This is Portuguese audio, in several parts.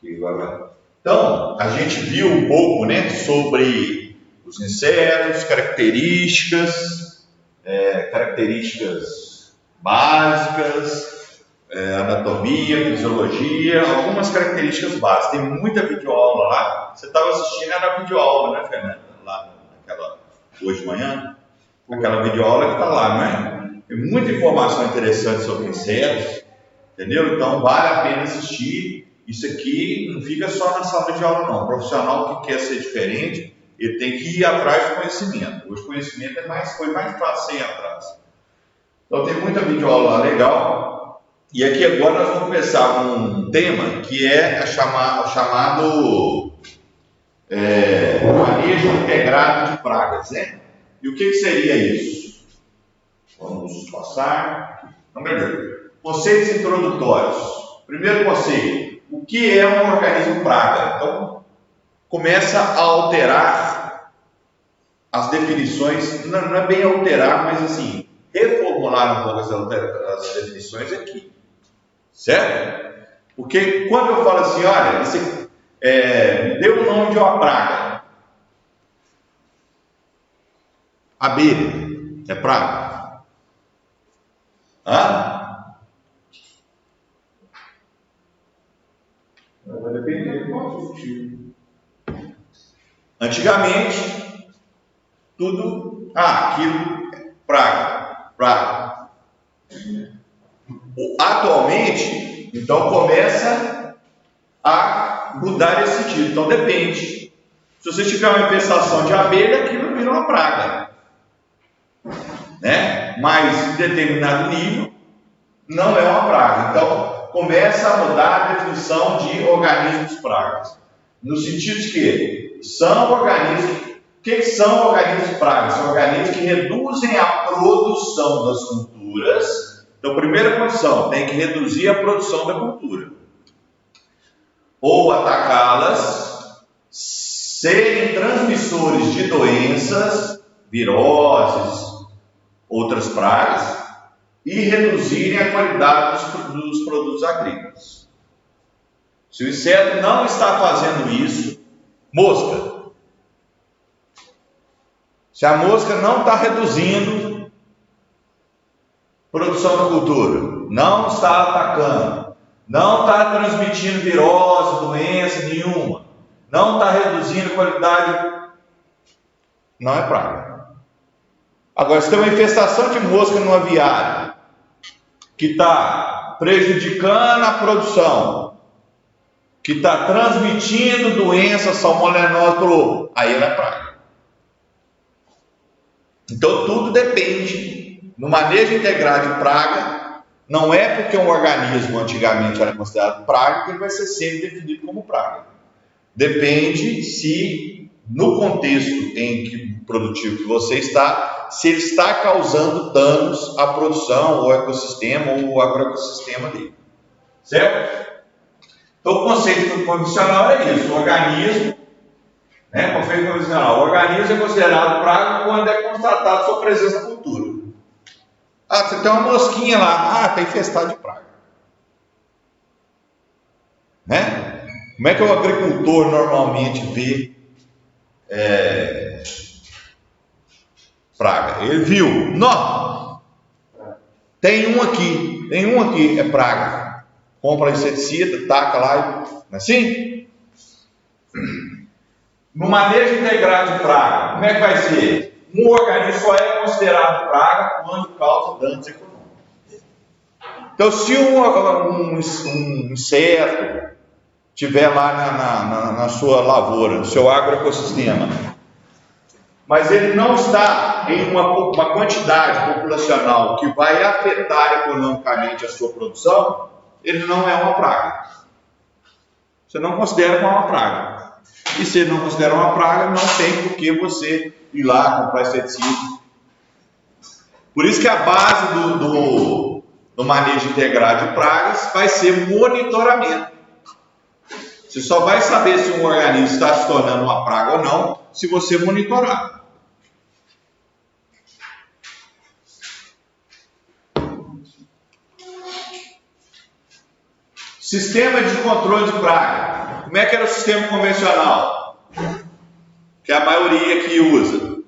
Então, a gente viu um pouco, né, sobre os insetos, características básicas, anatomia, fisiologia, algumas características básicas. Tem muita videoaula lá. Você estava assistindo, era a videoaula, né, Fernanda? Lá hoje de manhã? Aquela videoaula que está lá, não é? Tem muita informação interessante sobre insetos, entendeu? Então, vale a pena assistir. Isso aqui não fica só na sala de aula, não. O profissional que quer ser diferente, ele tem que ir atrás do conhecimento. Hoje o conhecimento foi mais fácil ir atrás. Então tem muita videoaula lá legal. E aqui agora nós vamos começar com um tema que é o chamado manejo integrado de pragas, né? E o que seria isso? Vamos passar. Então, beleza. Conceitos introdutórios. Primeiro conceito. O que é um organismo praga? Então, começa a alterar as definições, não é bem alterar, mas assim, reformular um pouco as definições aqui, certo? Porque quando eu falo assim, olha, você deu o nome de uma praga, abelha, é praga? Vai depender do qual tipo. Antigamente, tudo, aquilo é praga. Atualmente, então começa a mudar esse sentido. Então depende. Se você tiver uma infestação de abelha, aquilo vira uma praga, né? Mas em determinado nível não é uma praga. Então começa a mudar a definição de organismos pragas, no sentido de que são organismos. O que são organismos pragas? São organismos que reduzem a produção das culturas. Então, primeira condição, tem que reduzir a produção da cultura. Ou atacá-las, serem transmissores de doenças, viroses, outras pragas, e reduzirem a qualidade dos produtos agrícolas. Se o inseto não está fazendo isso, mosca. Se a mosca não está reduzindo produção da cultura, não está atacando, não está transmitindo virose, doença nenhuma, não está reduzindo a qualidade, não é praga. Agora, se tem uma infestação de mosca no aviário, que está prejudicando a produção, que está transmitindo doença, salmonelose, aí ela é praga. Então tudo depende. No manejo integrado de praga, não é porque um organismo antigamente era considerado praga que ele vai ser sempre definido como praga. Depende se, no contexto produtivo que você está, se ele está causando danos à produção, ao ecossistema ou ao agroecossistema dele. Certo? Então o conceito convencional é isso, o organismo. Conceito convencional. O organismo é considerado praga quando é constatado sua presença na cultura. Você tem uma mosquinha lá. Está infestado de praga. Né? Como é que o agricultor normalmente vê praga? Ele viu. Não. Tem um aqui, é praga. Compra inseticida, taca lá. Não é assim? No manejo integrado de praga, como é que vai ser? Um organismo só é considerado praga quando causa danos econômicos. Então, se um inseto estiver lá na sua lavoura, no seu agroecossistema, mas ele não está em uma quantidade populacional que vai afetar economicamente a sua produção, ele não é uma praga. Você não considera como uma praga. E se ele não considera uma praga, não tem por que você ir lá comprar inseticida. Por isso que a base do manejo integrado de pragas vai ser monitoramento. Você só vai saber se um organismo está se tornando uma praga ou não se você monitorar. Sistema de controle de praga. Como é que era o sistema convencional? Que a maioria que usa.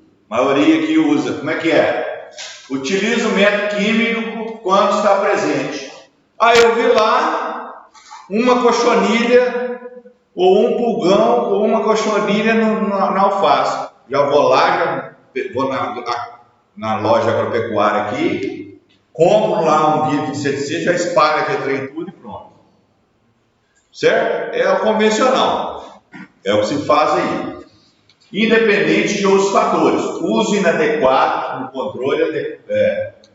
Como é que é? Utiliza o método químico quando está presente. Aí eu vi lá uma cochonilha, ou um pulgão, ou uma cochonilha na alface. Já vou lá, vou na loja agropecuária aqui, compro lá um vidro de inseticida, já espalho aquele trem tudo e pronto. Certo? É o convencional. É o que se faz aí. Independente de outros fatores. Uso inadequado no controle,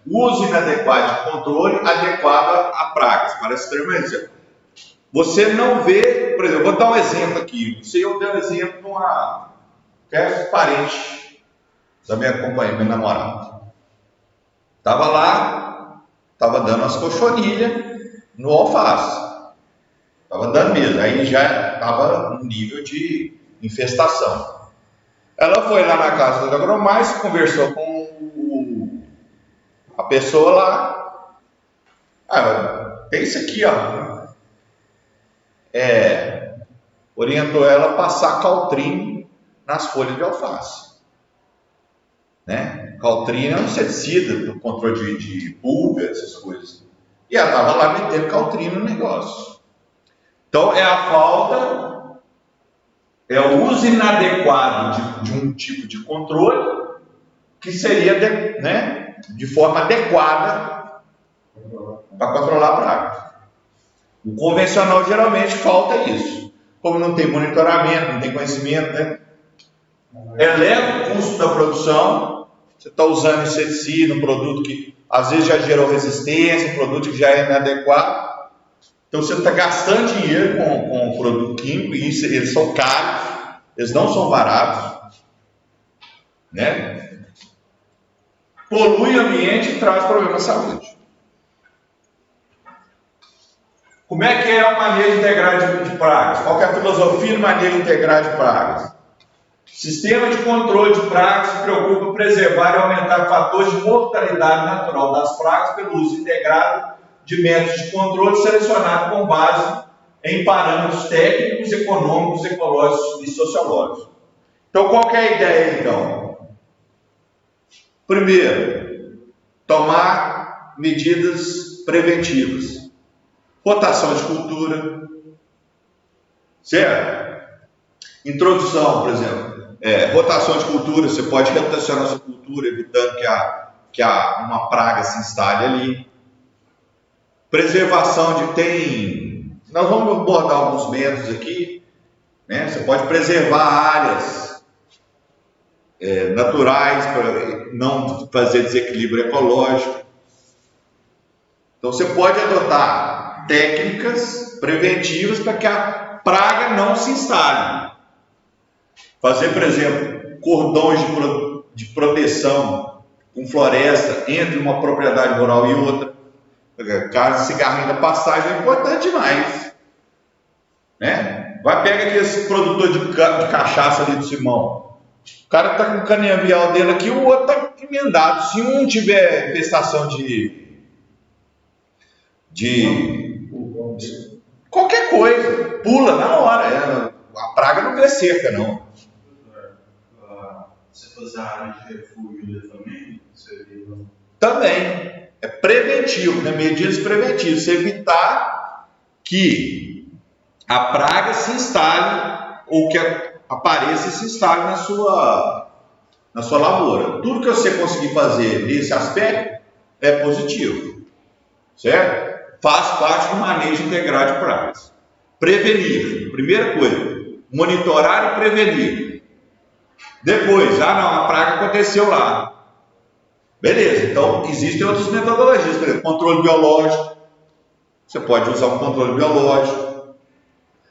uso inadequado de controle adequado a pragas. Parece extremamente. Você não vê, por exemplo, vou dar um exemplo aqui. Eu dei um exemplo de uma parente da minha companheira, minha namorada. Estava lá, estava dando as cochonilhas no alface. Estava dando mesmo, aí já estava no nível de infestação. Ela foi lá na casa do agromais, conversou com a pessoa lá. Tem isso aqui, ó. Orientou ela a passar Caltrine nas folhas de alface. Né? Caltrine é um inseticida para o controle de pulga, essas coisas. E ela estava lá metendo Caltrine no negócio. Então é a falta, é o uso inadequado de um tipo de controle que seria de forma adequada para controlar a praga. O convencional geralmente falta isso. Como não tem monitoramento, não tem conhecimento, né? Eleva o custo da produção. Você está usando inseticida, um produto que às vezes já gerou resistência, um produto que já é inadequado. Então você está gastando dinheiro com o produto químico e eles são caros, eles não são baratos, né? Polui o ambiente e traz problemas de saúde. Como é que é o manejo integrado de pragas? Qual que é a filosofia do manejo integrado de pragas? Sistema de controle de pragas se preocupa em preservar e aumentar fatores de mortalidade natural das pragas pelo uso integrado de métodos de controle selecionados com base em parâmetros técnicos, econômicos, ecológicos e sociológicos. Então, qual que é a ideia, então? Primeiro, tomar medidas preventivas. Rotação de cultura, certo? Introdução, por exemplo. Rotação de cultura, você pode rotacionar a sua cultura, evitando que uma praga se instale ali. Preservação nós vamos abordar alguns métodos aqui, né? Você pode preservar áreas naturais para não fazer desequilíbrio ecológico. Então você pode adotar técnicas preventivas para que a praga não se instale. Fazer, por exemplo, cordões de proteção com floresta entre uma propriedade rural e outra. Caso de cigarrinho da passagem é importante demais. Né? Vai pegar aqueles produtores de cachaça ali do Simão. O cara está com o canavial dele aqui, o outro está emendado. Se um tiver infestação de qualquer coisa, pula na hora. A praga não vê cerca, não. Se fazer a área de refúgio também, seria... Também. É preventivo, né? Medidas preventivas. Você evitar que a praga se instale ou que apareça e se instale na sua lavoura. Tudo que você conseguir fazer nesse aspecto é positivo. Certo? Faz parte do manejo integrado de pragas. Prevenir. Primeira coisa, monitorar e prevenir. Depois, a praga aconteceu lá. Beleza, então existem outras metodologias, por exemplo, controle biológico. Você pode usar um controle biológico.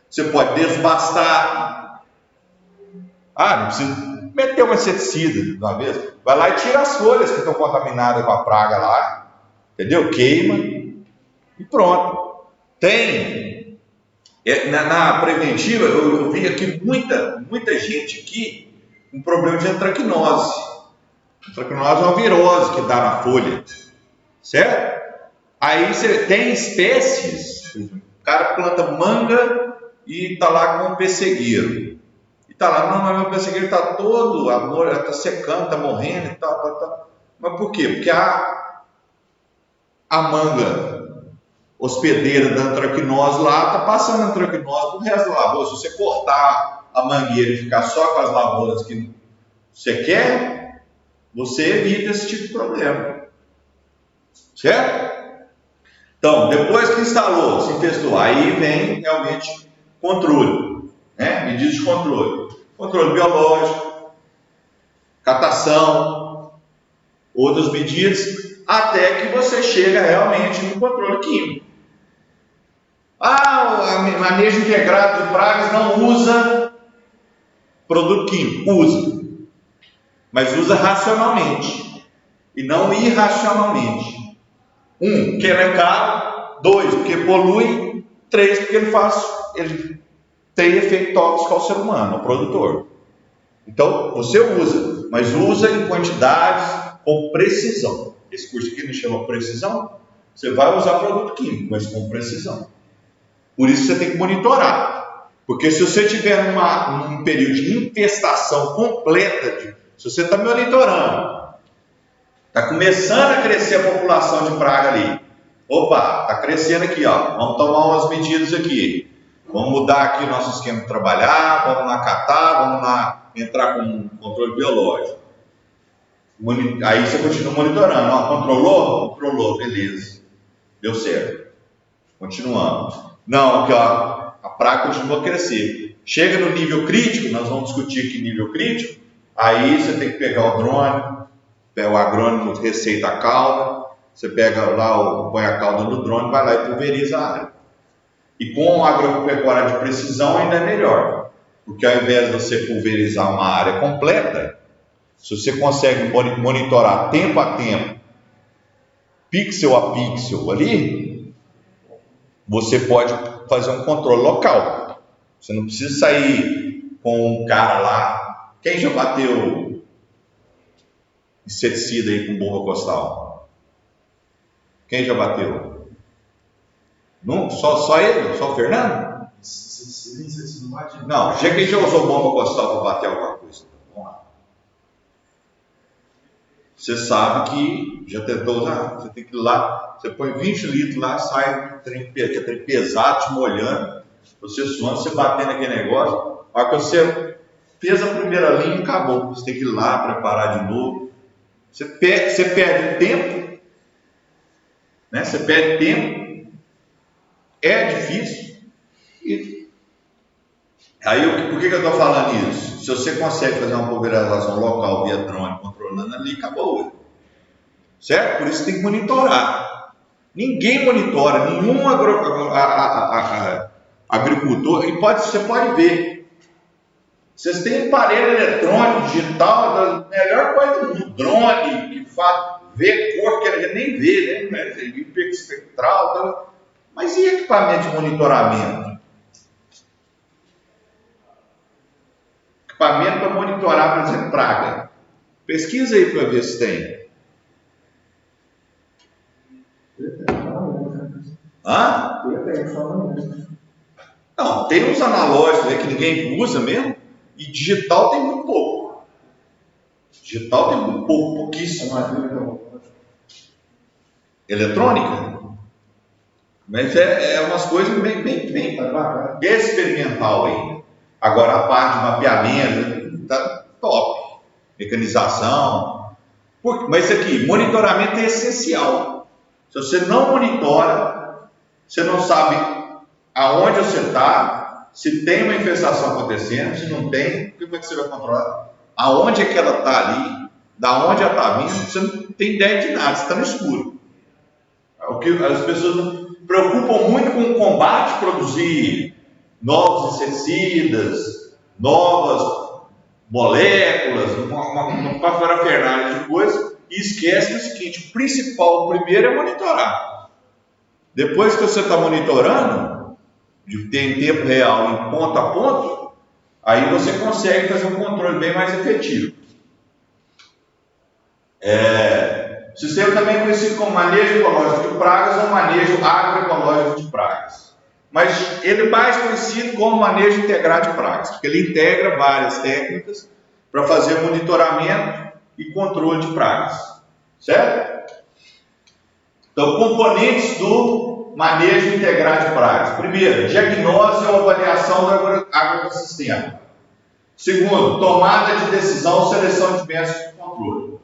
Você pode desbastar. Não precisa meter um inseticida de uma vez. Vai lá e tira as folhas que estão contaminadas com a praga lá. Entendeu? Queima e pronto. Tem. Na preventiva, eu vi aqui muita gente aqui com problema de antracnose. Antracnose é uma virose que dá na folha, certo? Aí você tem espécies, o cara planta manga e está lá com o pessegueiro. E está lá, não, mas meu pessegueiro está todo, está secando, está morrendo e tal. Mas por quê? Porque a manga hospedeira da antracnose lá está passando a antracnose para o resto da lavoura. Se você cortar a mangueira e ficar só com as lavouras que você quer, você evita esse tipo de problema. Certo? Então, depois que instalou, se testou, aí vem realmente controle, né? Medidas de controle. Controle biológico, catação, outras medidas, até que você chega realmente no controle químico. O manejo integrado de pragas não usa produto químico, usa, mas usa racionalmente e não irracionalmente. 1, porque ele é caro. 2, porque polui. 3, porque ele tem efeito tóxico ao ser humano, ao produtor. Então, você usa, mas usa em quantidades com precisão. Esse curso aqui me chama precisão. Você vai usar produto químico, mas com precisão. Por isso você tem que monitorar. Porque se você tiver num período de infestação completa, se você está monitorando, está começando a crescer a população de praga ali. Opa, está crescendo aqui, ó. Vamos tomar umas medidas aqui. Vamos mudar aqui o nosso esquema de trabalhar, vamos lá catar, vamos lá entrar com um controle biológico. Aí você continua monitorando. Ó, controlou? Controlou, beleza. Deu certo. Continuamos. Não, aqui, ó, a praga continua a crescer. Chega no nível crítico, nós vamos discutir que nível crítico. Aí você tem que pegar o drone. O agrônomo receita a cauda, você pega lá, põe a cauda no drone, vai lá e pulveriza a área. E com a agropecuária de precisão ainda é melhor, porque ao invés de você pulverizar uma área completa, se você consegue monitorar tempo a tempo, pixel a pixel ali, você pode fazer um controle local. Você não precisa sair com um cara lá. Quem já bateu inseticida aí com bomba costal? Quem já bateu? Não? Só ele? Só o Fernando? Não, quem já usou bomba costal para bater alguma coisa? Vamos lá. Você sabe que já tentou usar? Você tem que ir lá, você põe 20 litros lá, sai trem pesado, te molhando, você suando, você batendo aquele negócio. A hora que você fez a primeira linha, acabou. Você tem que ir lá, preparar de novo. Você perde tempo, né? Você perde tempo, é difícil. Aí, por que eu estou falando isso? Se você consegue fazer uma pulverização local via drone, controlando ali, acabou. Certo? Por isso tem que monitorar. Ninguém monitora, nenhum agricultor, e você pode ver. Vocês têm aparelho eletrônico, digital, a melhor coisa do mundo. Drone, que vê cor que ele nem vê, né? Hiperespectral, tal. Mas e equipamento de monitoramento? Equipamento para monitorar, por exemplo, praga. Pesquisa aí para ver se tem. Hã? Não, tem uns analógicos aí que ninguém usa mesmo. E digital tem muito pouco. Digital tem muito pouco, pouquíssimo. Eletrônica? Mas é umas coisas bem experimental ainda. Agora a parte de mapeamento está top. Mecanização. Mas isso aqui, monitoramento é essencial. Se você não monitora, você não sabe aonde você está, se tem uma infestação acontecendo, se não tem, como é que você vai controlar? Aonde é que ela está ali? Da onde ela está vindo? Você não tem ideia de nada, você está no escuro. O que as pessoas preocupam muito com o combate, produzir novos inseticidas, novas moléculas, uma parafernália de coisas, e esquece o seguinte: o principal, o primeiro é monitorar. Depois que você está monitorando, de ter em tempo real, em ponto a ponto, aí você consegue fazer um controle bem mais efetivo. O sistema também é conhecido como manejo ecológico de pragas ou manejo agroecológico de pragas. Mas ele é mais conhecido como manejo integrado de pragas, porque ele integra várias técnicas para fazer monitoramento e controle de pragas, certo? Então, componentes do manejo integrado de pragas. Primeiro, diagnose ou avaliação do agroecossistema. Segundo, tomada de decisão, seleção de métodos de controle.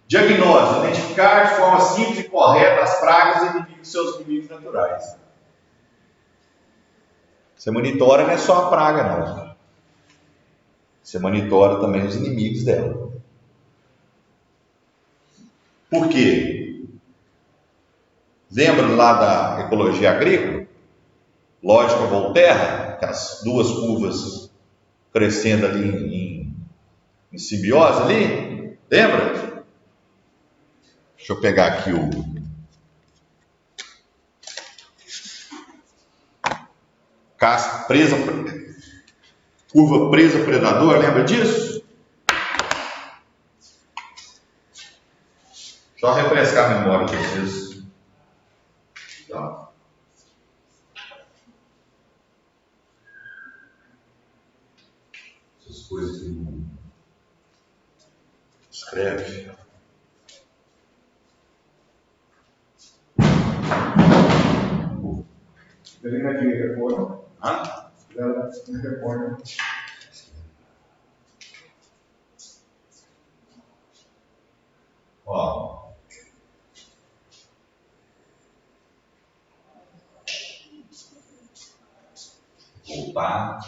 Diagnose, identificar de forma simples e correta as pragas e seus inimigos naturais. Você monitora não é só a praga, não. Você monitora também os inimigos dela. Por quê? Lembra lá da ecologia agrícola? Lógica Volterra, aquelas duas curvas crescendo ali em simbiose ali? Lembra? Deixa eu pegar aqui curva presa predador, lembra disso? Só refrescar a memória para vocês. Tá. Essas coisas que não escreve. Ele aqui recorda. Hã? Ela recorda. Ó. Voltar.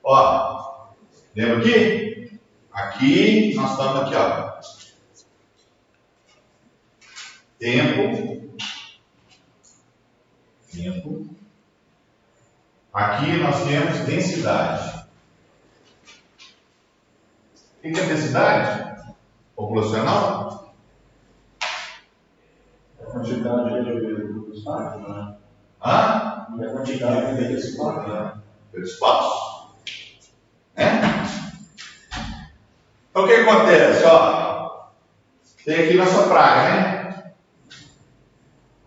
Ó. Lembra aqui? Aqui nós estamos aqui, ó. Tempo. Aqui nós temos densidade. O que é densidade? Populacional? A quantidade de espaço, né? Hã? A quantidade de espaço, né? Pelo espaço. Né? Então o que acontece? Ó, tem aqui nossa praga, né?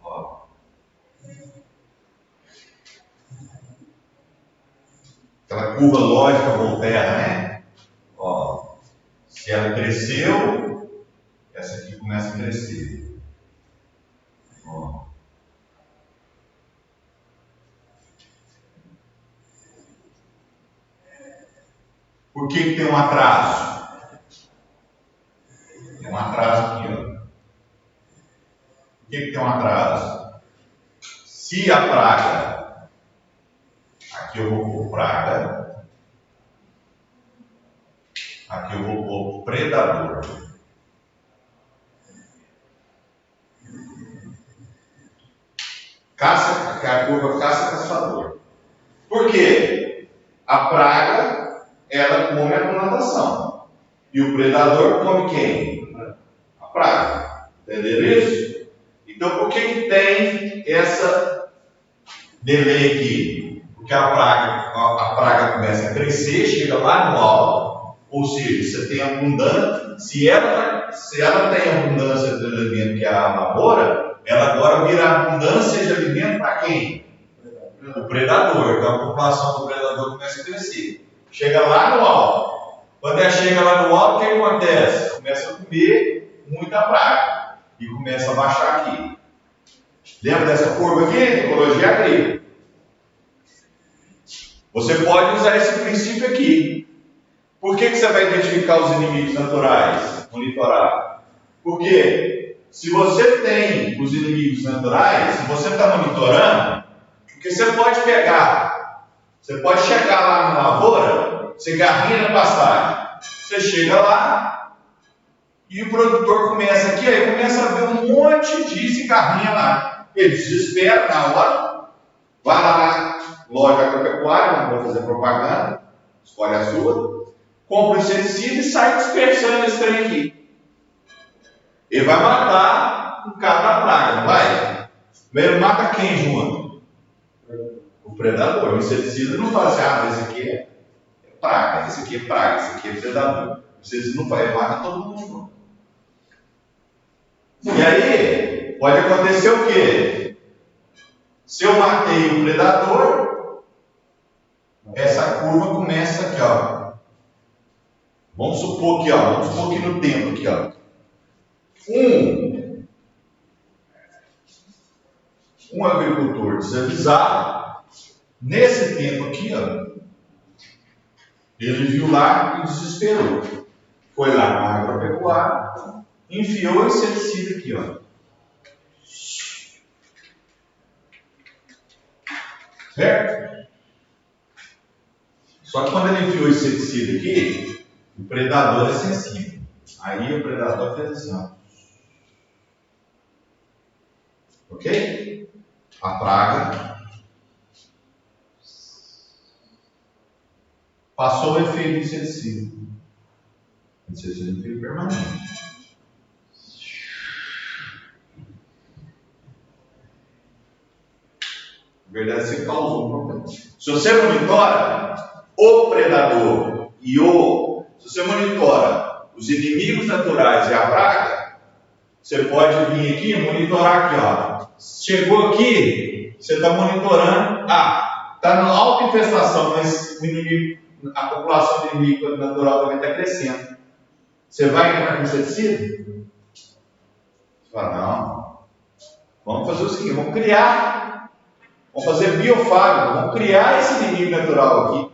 Ó. Aquela curva lógica Volterra, né? Ó, se ela cresceu, essa aqui começa a crescer. Ó. Por que tem um atraso? Tem um atraso aqui, ó. Por que tem um atraso? Se a praga, aqui eu vou pôr praga, aqui eu vou pôr predador. Caça, a curva caça-caçador. Por quê? A praga, ela come a plantação. E o predador come quem? A praga. Entenderam isso? Então, por que tem essa delay aqui? Porque a praga começa a crescer, chega lá no alto, ou seja, você tem abundância. Se ela tem abundância de alimento, que é a lavoura, ela agora vira abundância de alimento para quem? O predador. Então a população do predador começa a crescer. Chega lá no alto. Quando ela chega lá no alto, o que acontece? Começa a comer muita praga e começa a baixar aqui. Lembra dessa curva aqui? Ecologia agrícola. Você pode usar esse princípio aqui. Por que você vai identificar os inimigos naturais? Monitorar. Porque se você tem os inimigos naturais, se você está monitorando, porque você pode pegar, você pode chegar lá na lavoura, você garrinha na pastagem. Você chega lá e o produtor começa aqui, aí começa a ver um monte de cigarrinha lá. Ele desespera na hora, vai lá na loja agropecuária, não vou fazer propaganda, escolhe a sua, compra o inseticida e sai dispersando esse trem aqui. Ele vai matar um cara da praga, não vai? Primeiro mata quem junto? O predador. O inseticida não fala assim, ah, esse aqui é praga, esse aqui é praga, esse aqui é predador. O inseticida não vai, mata todo mundo. E aí, pode acontecer o quê? Se eu matei o predador, essa curva começa aqui, ó. Vamos supor aqui, ó. Vamos supor aqui no tempo aqui, ó. Um agricultor desavisado, nesse tempo aqui, ó, ele viu lá e desesperou. Foi lá na agropecuária, enfiou o inseticida aqui, ó. Certo? Só que quando ele enfiou o inseticida aqui, o predador é sensível. Aí o predador fez assim, ó. Ok? A praga passou o efeito do inseticida. O inseticida é um efeito permanente. Na verdade, você causou um problema. Se você monitora o predador se você monitora os inimigos naturais e a praga, você pode vir aqui e monitorar aqui, ó. Chegou aqui, você está monitorando. Está na alta infestação, mas a população de inimigo natural também está crescendo. Você vai entrar com inseticida? Você fala, não. Vamos fazer o seguinte, vamos fazer biofábrica, vamos criar esse inimigo natural aqui.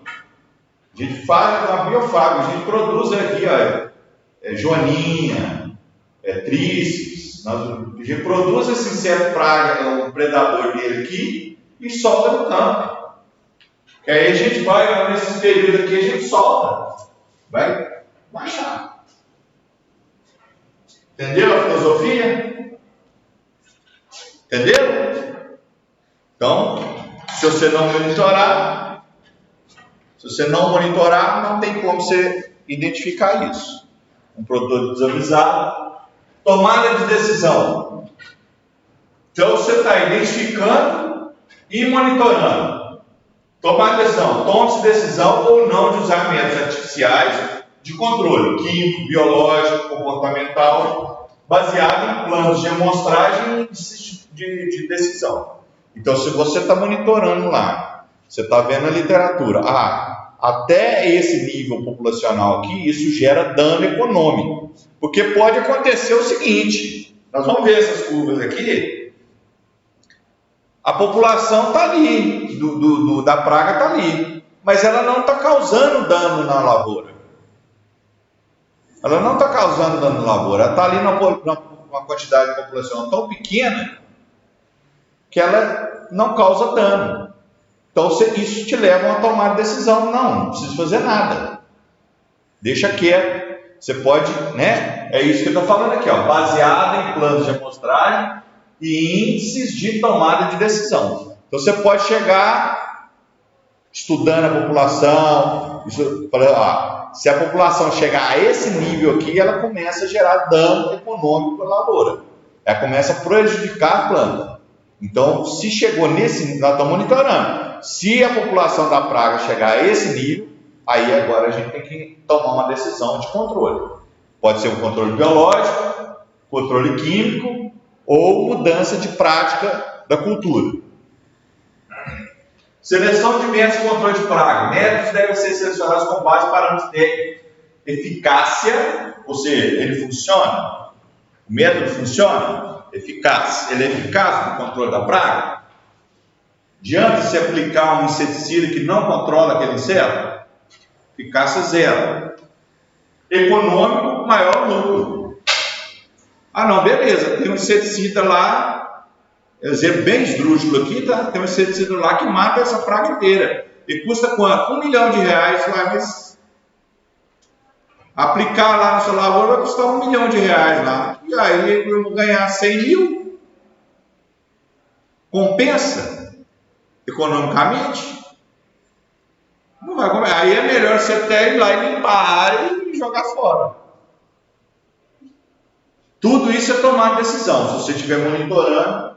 A gente faz uma biofábrica, a gente produz aqui, ó, joaninha, tríceps, a gente produz esse inseto praga, o predador dele aqui, e solta no campo. Que aí a gente vai, nesses períodos aqui, a gente solta. Vai baixar. Entendeu a filosofia? Entendeu? Então, se você não monitorar, não tem como você identificar isso. Um produtor desavisado, tomada de decisão. Então, você está identificando e monitorando. Tomar decisão. Tome-se decisão ou não de usar métodos artificiais de controle químico, biológico, comportamental, baseado em planos de amostragem de decisão. Então, se você está monitorando lá, você está vendo a literatura, até esse nível populacional aqui, isso gera dano econômico. Porque pode acontecer o seguinte, nós vamos ver essas curvas aqui, a população está ali, da praga está ali, mas ela não está causando dano na lavoura. Ela não está causando dano na lavoura, ela está ali numa quantidade de população tão pequena que ela não causa dano. Então isso te leva a tomar decisão. Não precisa fazer nada. Deixa quieto. Você pode, né? É isso que eu estou falando aqui, ó, baseado em planos de amostragem e índices de tomada de decisão. Então você pode chegar estudando a população, se a população chegar a esse nível aqui, ela começa a gerar dano econômico para a lavoura. Ela começa a prejudicar a planta. Então, se chegou nesse nível, nós estamos monitorando. Se a população da praga chegar a esse nível, aí agora a gente tem que tomar uma decisão de controle. Pode ser um controle biológico, controle químico ou mudança de prática da cultura. Seleção de métodos de controle de praga. Métodos devem ser selecionados com base em parâmetros técnicos. Eficácia, ou seja, ele funciona? O método funciona? Eficaz. Ele é eficaz no controle da praga? Adianta se aplicar um inseticida que não controla aquele inseto? Eficácia zero. Econômico, maior lucro. Não, beleza, tem um inseticida lá, exemplo bem esdrúxulo aqui, tá? Tem um inseticida lá que mata essa praga inteira. E custa quanto? R$1 milhão lá, mas aplicar lá na sua lavoura vai custar R$1 milhão lá. E aí eu vou ganhar 100 mil? Compensa? Economicamente? Não vai comer. Aí é melhor você até ir lá e limpar e jogar fora. Tudo isso é tomar decisão, se você estiver monitorando,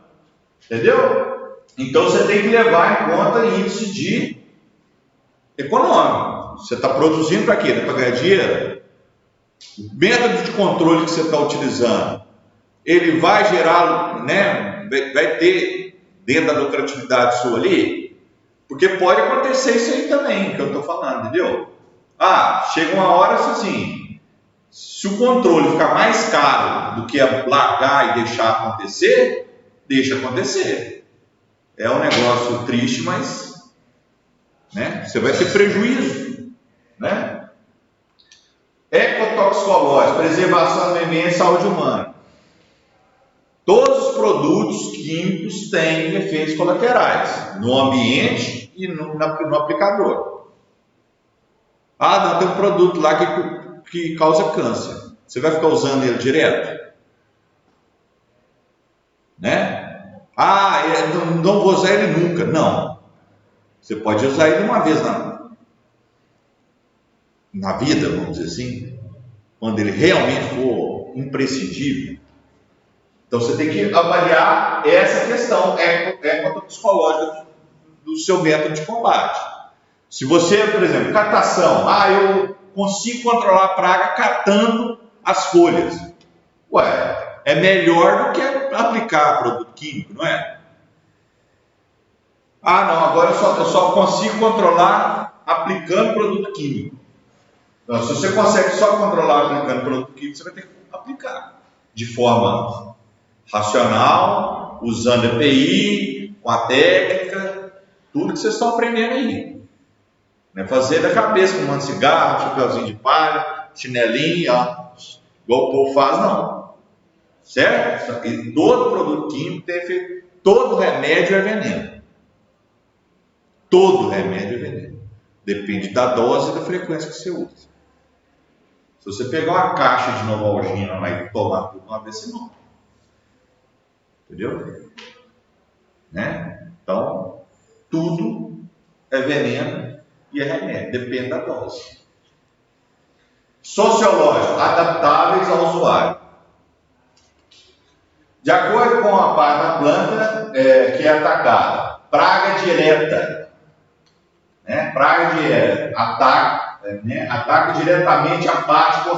entendeu? Então você tem que levar em conta índice de econômico. Você está produzindo para quê? Para ganhar dinheiro? O método de controle que você está utilizando, ele vai gerar, né, vai ter dentro da lucratividade sua ali, porque pode acontecer isso aí também, que eu estou falando, entendeu? Chega uma hora assim, se o controle ficar mais caro do que largar e deixar acontecer, deixa acontecer. É um negócio triste, mas, né, você vai ter prejuízo, né? Ecotoxicológico, preservação do meio ambiente e saúde humana. Todos os produtos químicos têm efeitos colaterais no ambiente e no aplicador. Não, tem um produto lá que causa câncer. Você vai ficar usando ele direto? Né? Não vou usar ele nunca. Não. Você pode usar ele uma vez na vida, vamos dizer assim, quando ele realmente for imprescindível. Então você tem que avaliar essa questão ecotoxicológica do seu método de combate. Se você, por exemplo, catação, eu consigo controlar a praga catando as folhas. É melhor do que aplicar produto químico, não é? Não, agora eu só consigo controlar aplicando produto químico. Então, se você consegue só controlar aplicando produto químico, você vai ter que aplicar de forma racional, usando EPI, com a técnica, tudo que vocês estão aprendendo aí. Né? Fazer da cabeça, fumando cigarro, chapeuzinho de palha, chinelinho, igual o povo faz, não. Certo? E todo produto químico tem efeito, todo remédio é veneno. Todo remédio é veneno. Depende da dose e da frequência que você usa. Se você pegar uma caixa de Novalgina lá e tomar tudo uma vez, você morre. Entendeu? Né? Então, tudo é veneno e é remédio, depende da dose. Sociológico, adaptáveis ao usuário. De acordo com a parte da planta que é atacada, praga direta, né? Praga direta, ataca diretamente a parte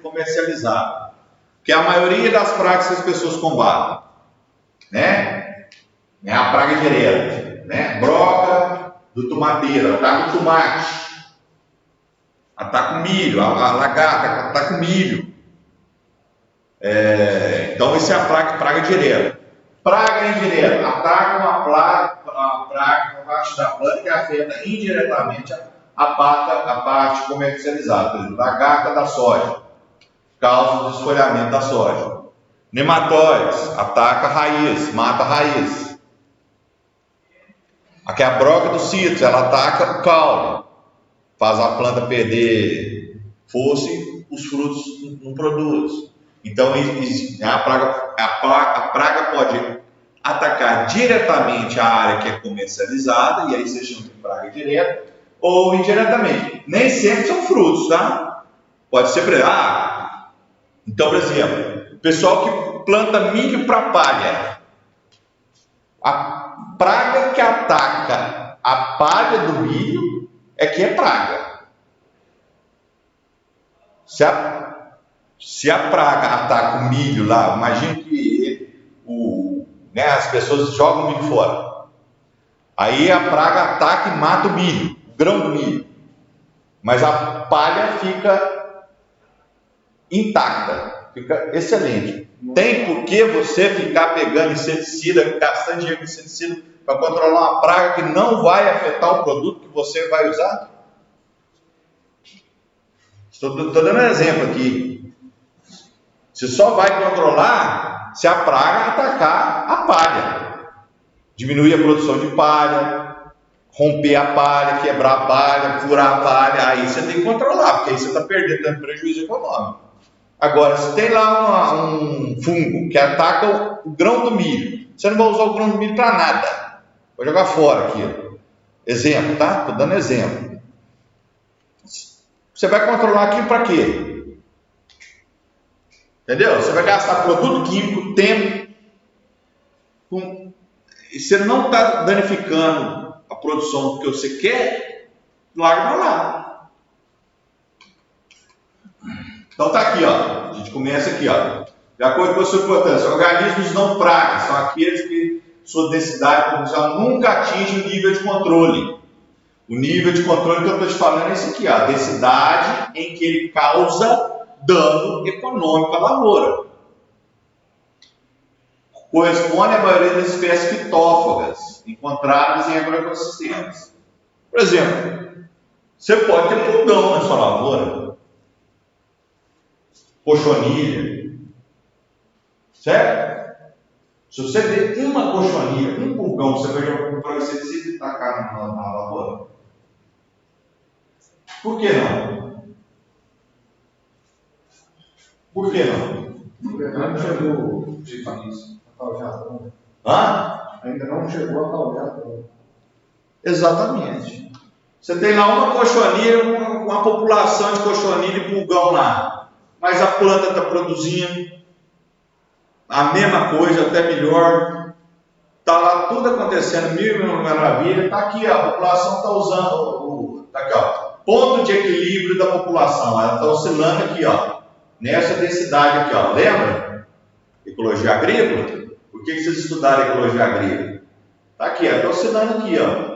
comercializada, que é a maioria das pragas que as pessoas combatem. Né? É a praga direta, né? Broca do tomateiro, ataca o tomate, ataca o milho, a lagarta ataca o milho. Então isso é a praga direta. Praga indireta, ataca a parte da planta que afeta indiretamente a parte comercializada, por exemplo, lagarta da soja, causa o desfolhamento da soja. Nematóides, ataca a raiz, mata a raiz. Aqui é a broca do citros, ela ataca o caule, faz a planta perder força e os frutos não produzem. Então a praga pode atacar diretamente a área que é comercializada, e aí você chama de praga direta, ou indiretamente. Nem sempre são frutos, tá? Pode ser, então, por exemplo, o pessoal que planta milho para palha, a praga que ataca a palha do milho é que é praga. Se a praga ataca o milho lá, imagina que as pessoas jogam o milho fora. Aí a praga ataca e mata o milho, o grão do milho. Mas a palha fica intacta, fica excelente. Tem por que você ficar pegando inseticida, gastando dinheiro com inseticida para controlar uma praga que não vai afetar o produto que você vai usar? Estou dando um exemplo aqui. Você só vai controlar se a praga atacar a palha. Diminuir a produção de palha, romper a palha, quebrar a palha, furar a palha. Aí você tem que controlar, porque aí você está perdendo prejuízo econômico. Agora, se tem lá um fungo que ataca o grão do milho, você não vai usar o grão do milho para nada. Vou jogar fora aqui. Exemplo, tá? Estou dando exemplo. Você vai controlar aquilo para quê? Entendeu? Você vai gastar produto químico, tempo, e você não está danificando a produção que você quer, larga para lá. Então tá aqui, ó. A gente começa aqui, ó. De acordo com a sua importância, organismos não pragas são aqueles que sua densidade populacional nunca atinge o nível de controle. O nível de controle que eu estou te falando é esse aqui, ó, a densidade em que ele causa dano econômico à lavoura. Corresponde à maioria das espécies fitófagas encontradas em agroecossistemas. Por exemplo, você pode ter pulgão na sua lavoura, cochonilha, certo? Se você ter uma cochonilha, um pulgão, você vai jogar para você decidir tacar na lavoura. Por que não? Por que não? Porque não chegou a causar. Hã? Ainda não chegou a causar. Exatamente. Você tem lá uma cochonilha, uma população de cochonilha e pulgão lá, mas a planta está produzindo a mesma coisa, até melhor. Está lá tudo acontecendo, mil maravilha. Está aqui, ó, a população está usando tá aqui, ó, ponto de equilíbrio da população. Ela está oscilando aqui, ó, nessa densidade aqui, ó. Lembra? Ecologia agrícola? Por que vocês estudaram ecologia agrícola? Está aqui, ó, está oscilando aqui, ó.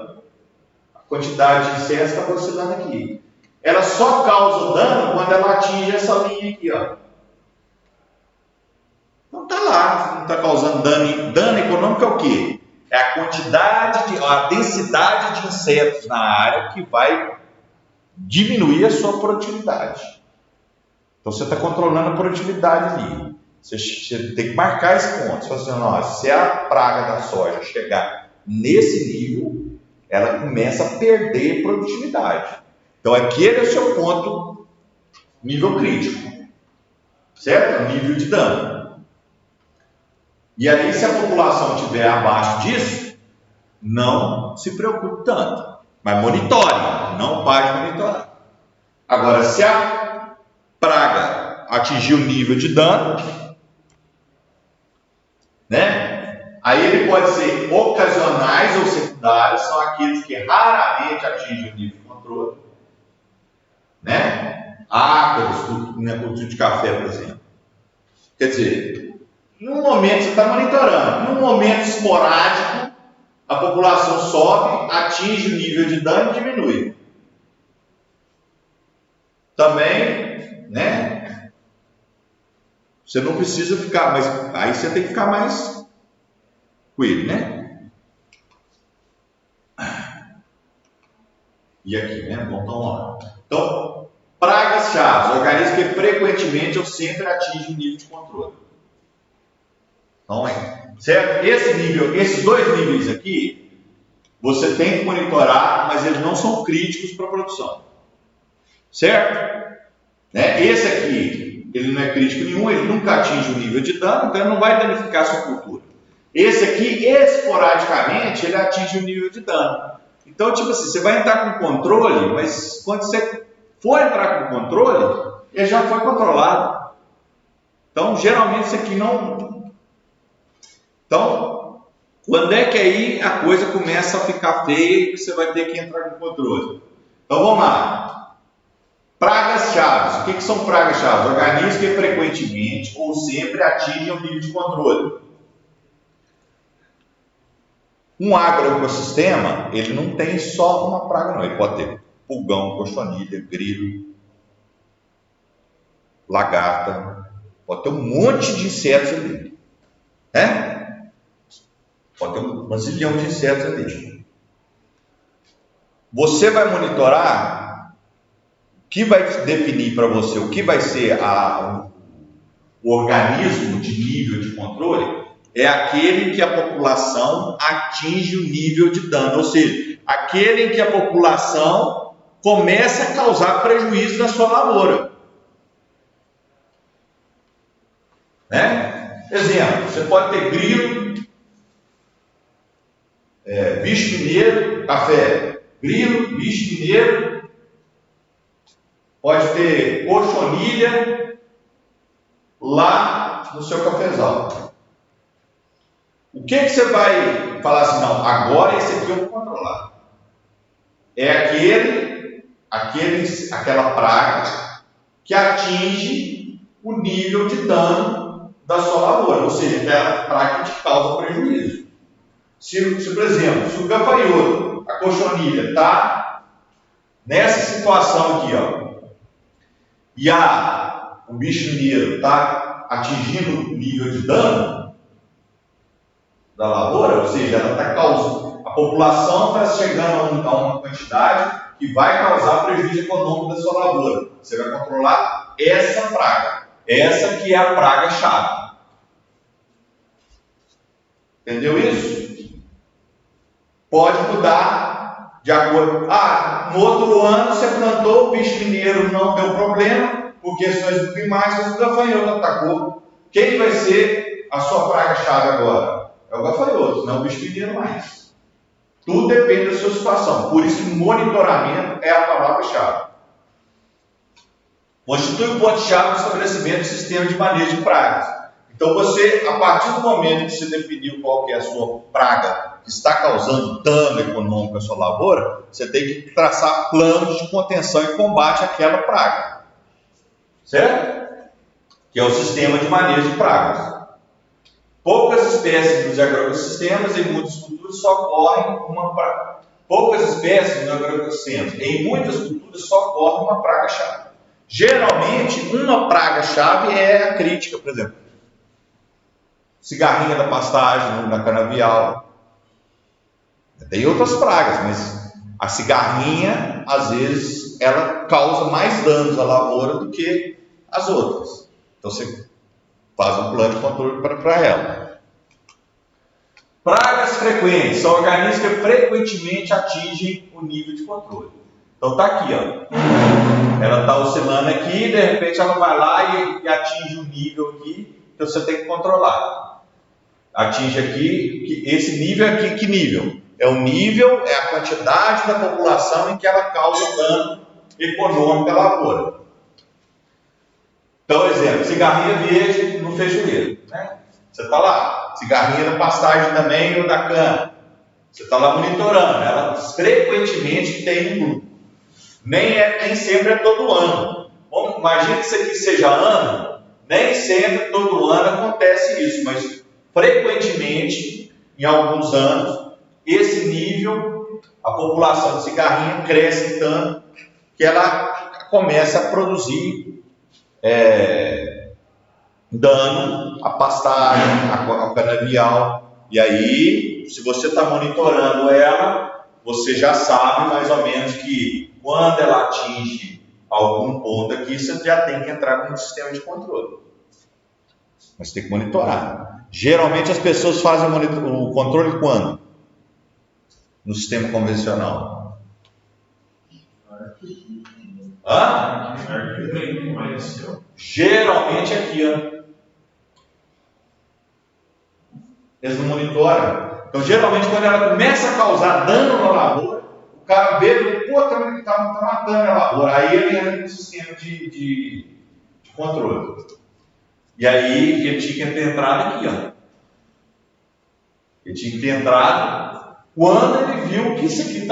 A quantidade de insetos está oscilando aqui. Ela só causa dano quando ela atinge essa linha aqui, ó. Então está lá, não está causando dano. Dano econômico é o quê? É a quantidade, a densidade de insetos na área que vai diminuir a sua produtividade. Então você está controlando a produtividade ali. Você tem que marcar esse ponto. Você fala assim, não, se a praga da soja chegar nesse nível, ela começa a perder produtividade. Então aquele é o seu ponto, nível crítico, certo? Nível de dano. E aí, se a população estiver abaixo disso, não se preocupe tanto, mas monitore, não pare de monitorar. Agora, se a praga atingir o nível de dano, né? Aí ele pode ser ocasionais ou secundários, são aqueles que raramente atingem o nível de controle, né? Ácaros, na cultura de café, por exemplo. Quer dizer, num momento você está monitorando, num momento esporádico, a população sobe, atinge o nível de dano e diminui. Também, né? Você não precisa ficar, mas aí você tem que ficar mais com ele, né? E aqui, né? Bom, então vamos lá. Então, pragas chaves, organismos que frequentemente ou sempre atingem o nível de controle. Então, certo? Esses dois níveis aqui, você tem que monitorar, mas eles não são críticos para a produção. Certo? Né? Esse aqui, ele não é crítico nenhum, ele nunca atinge o nível de dano, então ele não vai danificar a sua cultura. Esse aqui, esporadicamente, ele atinge o nível de dano. Então, tipo assim, você vai entrar com controle, mas quando você for entrar com controle, ele já foi controlado. Então, geralmente, isso aqui não... Então, quando é que aí a coisa começa a ficar feia e você vai ter que entrar com controle? Então, vamos lá. Pragas chaves. O que são pragas chaves? Organismos que frequentemente ou sempre atingem o nível de controle. Um agroecossistema, ele não tem só uma praga, não. Ele pode ter pulgão, cochonilha, grilo, lagarta. Pode ter um monte de insetos ali. Né? Pode ter um zilhão de insetos ali. Você vai monitorar, o que vai definir para você o que vai ser o organismo de nível de controle, é aquele em que a população atinge o nível de dano, ou seja, aquele em que a população começa a causar prejuízo na sua lavoura. Né? Exemplo, você pode ter grilo, bicho mineiro, café, grilo, bicho mineiro, pode ter cochonilha lá no seu cafezal. O que você vai falar assim, não, agora esse aqui eu vou controlar? É aquela praga que atinge o nível de dano da sua lavoura, ou seja, aquela praga que te causa prejuízo. Se, por exemplo, se o gafanhoto, a cochonilha, está nessa situação aqui, ó, e o bicho mineiro está atingindo o nível de dano da lavoura, ou seja, ela está causando, a população está chegando a uma quantidade que vai causar prejuízo econômico da sua lavoura. Você vai controlar essa praga, essa que é a praga-chave. Entendeu isso? Pode mudar de acordo. No outro ano você plantou, o bicho mineiro não deu problema, por questões climáticas, o gafanhoto atacou. Quem vai ser a sua praga-chave agora? É o gafanhoto, não é o bicho mineiro mais. Tudo depende da sua situação. Por isso, monitoramento é a palavra-chave. Constitui o ponto-chave do estabelecimento do sistema de manejo de pragas. Então, você, a partir do momento que você definiu qual que é a sua praga que está causando dano econômico à sua lavoura, você tem que traçar planos de contenção e combate àquela praga. Certo? Que é o sistema de manejo de pragas. Poucas espécies dos agroecossistemas e muitas culturas só ocorrem uma praga. Poucas espécies dos agroecossistemas em muitas culturas só ocorre uma praga-chave. Geralmente, uma praga-chave é a crítica, por exemplo. Cigarrinha da pastagem, na canavial. Tem outras pragas, mas a cigarrinha, às vezes, ela causa mais danos à lavoura do que as outras. Então, você faz um plano de controle para ela. Pragas frequentes são organismos que frequentemente atingem o nível de controle. Então está aqui, ó. Ela está oscilando aqui, de repente ela vai lá e atinge um nível aqui que você tem que controlar. Atinge aqui, esse nível aqui, que nível? É o nível, é a quantidade da população em que ela causa dano econômico à lavoura. Então, exemplo, cigarrinha verde no feijoeiro, né? Você está lá, cigarrinha da pastagem também ou da cana. Você está lá monitorando, ela frequentemente tem um grupo. Nem sempre é todo ano. Bom, imagina que isso aqui seja ano, nem sempre todo ano acontece isso, mas frequentemente, em alguns anos, esse nível, a população de cigarrinha cresce tanto que ela começa a produzir dano à pastagem, ao canavial. E aí, se você está monitorando ela, você já sabe mais ou menos que quando ela atinge algum ponto aqui, você já tem que entrar com um sistema de controle. Mas tem que monitorar. Geralmente as pessoas fazem o controle quando? No sistema convencional. Geralmente aqui, ó. Eles não monitoram. Então, geralmente, quando ela começa a causar dano na lavoura, o cara vê, pô, tá matando a lavoura. Aí ele entra no sistema de controle. E aí ele tinha que ter entrado aqui, ó. Ele tinha que ter entrado quando ele viu que isso aqui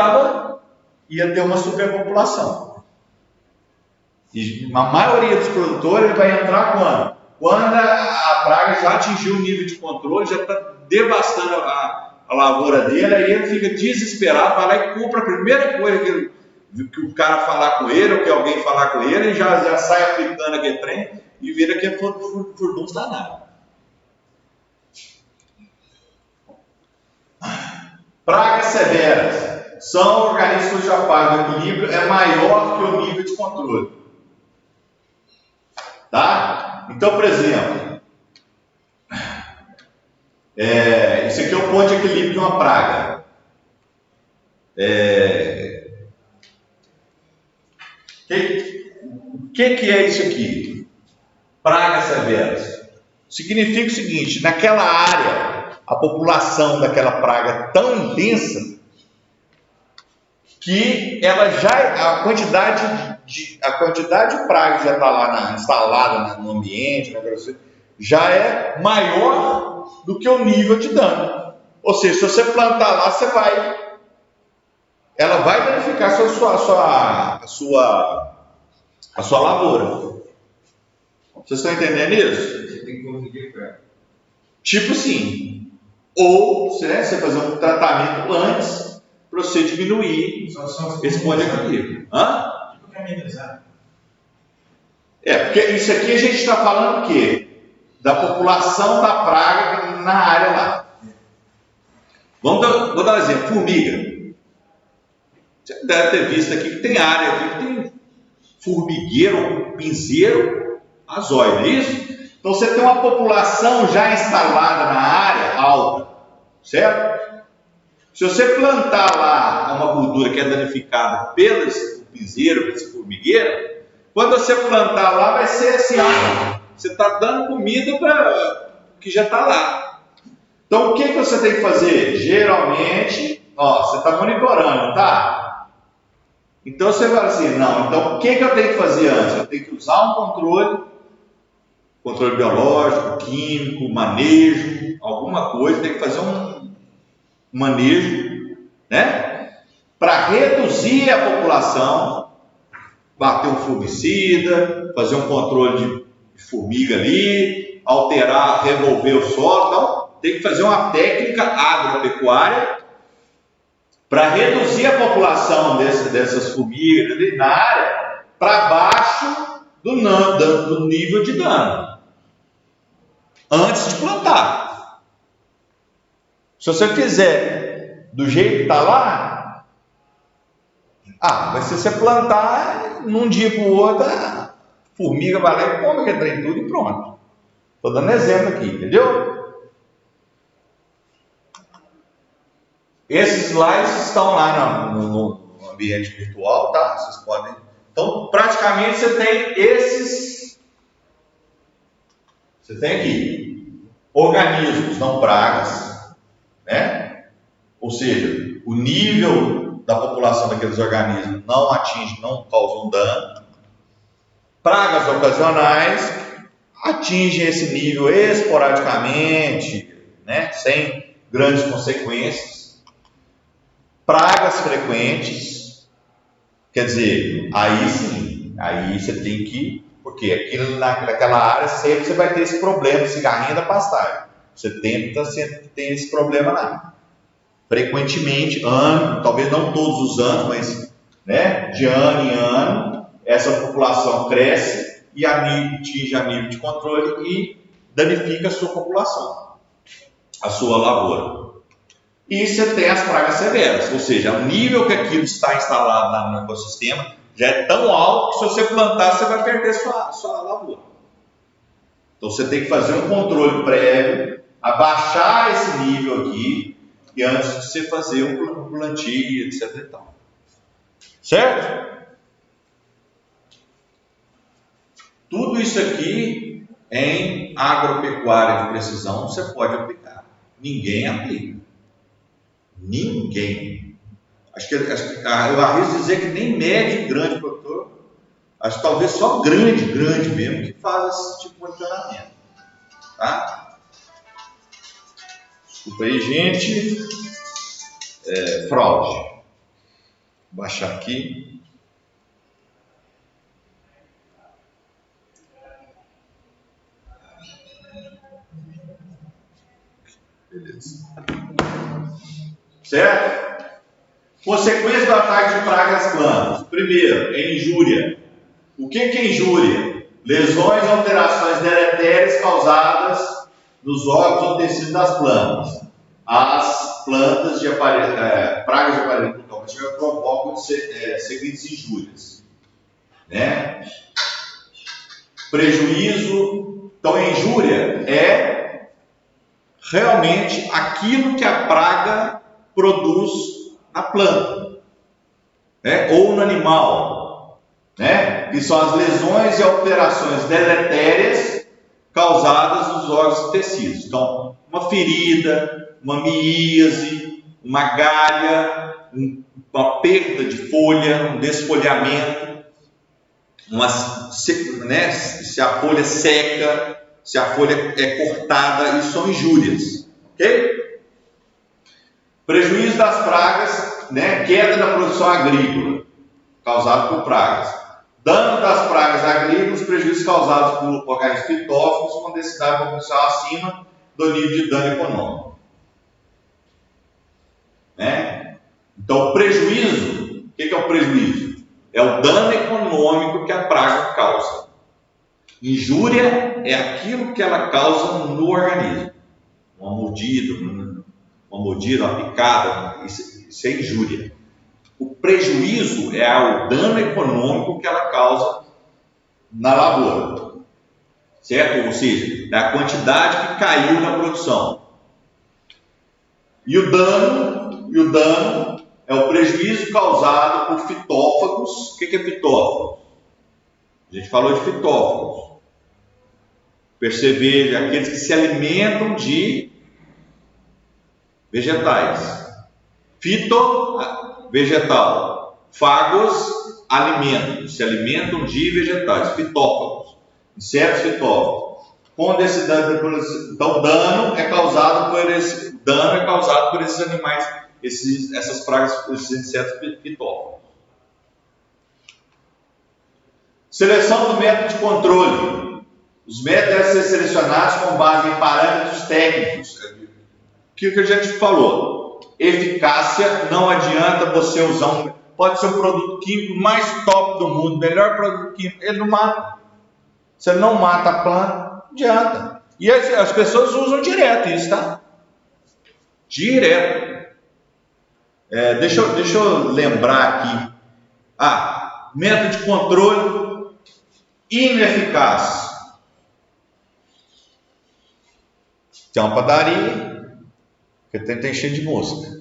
ia ter uma superpopulação. E a maioria dos produtores vai entrar quando? Quando a praga já atingiu o nível de controle, já está devastando a lavoura dele, aí ele fica desesperado, vai lá e compra a primeira coisa que o cara falar com ele, ou que alguém falar com ele, e já sai aplicando aquele trem e vira que é furdunço danado. Pragas severas são organismos cuja fase do equilíbrio é maior que o nível de controle. Tá? Então, por exemplo, isso aqui é o ponto de equilíbrio de uma praga. O que é isso aqui? Pragas severas. Significa o seguinte: naquela área, a população daquela praga é tão intensa que ela a quantidade de praga que já está lá instalada no ambiente, já é maior do que o nível de dano. Ou seja, se você plantar lá, ela vai danificar a sua lavoura. Vocês estão entendendo isso? tem que conseguir perto. Tipo assim, ou né, você fazer um tratamento antes para você diminuir esse ponto de equilíbrio. Hã? Porque isso aqui a gente está falando o quê? Da população da praga na área lá. Vou dar um exemplo, formiga. Você deve ter visto aqui que tem área aqui que tem formigueiro, pinzeiro, azóio, não é isso? Então você tem uma população já instalada na área alta, certo? Se você plantar lá uma cultura que é danificada pelo pinzeiro, pelo formigueiro, quando você plantar lá vai ser assim, você está dando comida para o que já está lá. Então o que você tem que fazer? Geralmente, você está monitorando, tá? Então você vai assim, não, então o que eu tenho que fazer antes? Eu tenho que usar um controle biológico, químico, manejo, alguma coisa, tem que fazer um manejo, né? Para reduzir a população, bater um fungicida, fazer um controle de formiga ali, alterar, revolver o solo. Então, tem que fazer uma técnica agropecuária para reduzir a população dessas formigas ali na área para baixo do nível de dano, antes de plantar. Se você fizer do jeito que está lá, mas se você plantar num dia para o outro, a formiga vai lá e come aquele trem tudo e pronto. Estou dando exemplo aqui, entendeu? Esses slides estão lá no ambiente virtual, tá? Vocês podem. Então, praticamente você tem esses. Você tem aqui organismos, não pragas, né? Ou seja, o nível da população daqueles organismos não atinge, não causam dano. Pragas ocasionais atingem esse nível esporadicamente, né? Sem grandes consequências. Pragas frequentes, quer dizer, aí sim, aí você tem que, porque aquilo naquela área sempre você vai ter esse problema de cigarrinha da pastagem. Você tenta sempre ter esse problema lá. Frequentemente, talvez não todos os anos, mas né, de ano em ano, essa população cresce e atinge a nível de controle e danifica a sua população, a sua lavoura. E você tem as pragas severas, ou seja, o nível que aquilo está instalado no ecossistema já é tão alto que se você plantar, você vai perder sua lavoura. Então você tem que fazer um controle prévio, abaixar esse nível aqui, e antes de você fazer um plantio, etc. e tal. Certo? Tudo isso aqui em agropecuária de precisão você pode aplicar. Ninguém aplica. Ninguém. Eu arrisco dizer que nem médio e grande produtor, acho que talvez só grande mesmo, que faz esse tipo de monitoramento. Tá? Desculpa aí, gente. Fraude. Vou baixar aqui. Beleza. Certo? Consequências do ataque de pragas às plantas. Primeiro, é injúria. O que é injúria? Lesões e alterações deletérias causadas nos órgãos ou tecidos das plantas. As plantas de pragas de aparelho cultural provocam seguintes injúrias. Né? Prejuízo. Então, a injúria é realmente aquilo que a praga produz na planta, né? Ou no animal, né? Que são as lesões e alterações deletérias causadas nos órgãos e tecidos. Então, uma ferida, uma miíase, uma galha, uma perda de folha, um desfolhamento, né? Se a folha seca, se a folha é cortada, isso são injúrias, ok? Prejuízo das pragas, né? Queda da produção agrícola, causado por pragas. Dano das pragas agrícolas, prejuízos causados por organismos fitófagos com densidade populacional acima do nível de dano econômico. Né? Então, o prejuízo, o que é o prejuízo? É o dano econômico que a praga causa. Injúria é aquilo que ela causa no organismo. Uma mordida, uma picada, isso é injúria. O prejuízo é o dano econômico que ela causa na lavoura, certo? Ou seja, da quantidade que caiu na produção. E o dano é o prejuízo causado por fitófagos. O que é fitófago? A gente falou de fitófagos. Perceber aqueles que se alimentam de vegetais. Fito, vegetal. Fagos, alimento. Se alimentam de vegetais. Fitófagos. Insetos fitófagos. Quando esse dano, então, dano é causado por esses animais, essas pragas, esses insetos fitófagos. Seleção do método de controle. Os métodos devem ser selecionados com base em parâmetros técnicos. Aquilo que a gente falou. Eficácia, não adianta você usar pode ser um produto químico mais top do mundo, melhor produto químico, ele não mata. Se ele não mata a planta, não adianta. E as pessoas usam direto isso, tá? Direto. Deixa eu lembrar aqui. Método de controle ineficaz. Tem uma padaria que tem cheio de mosca.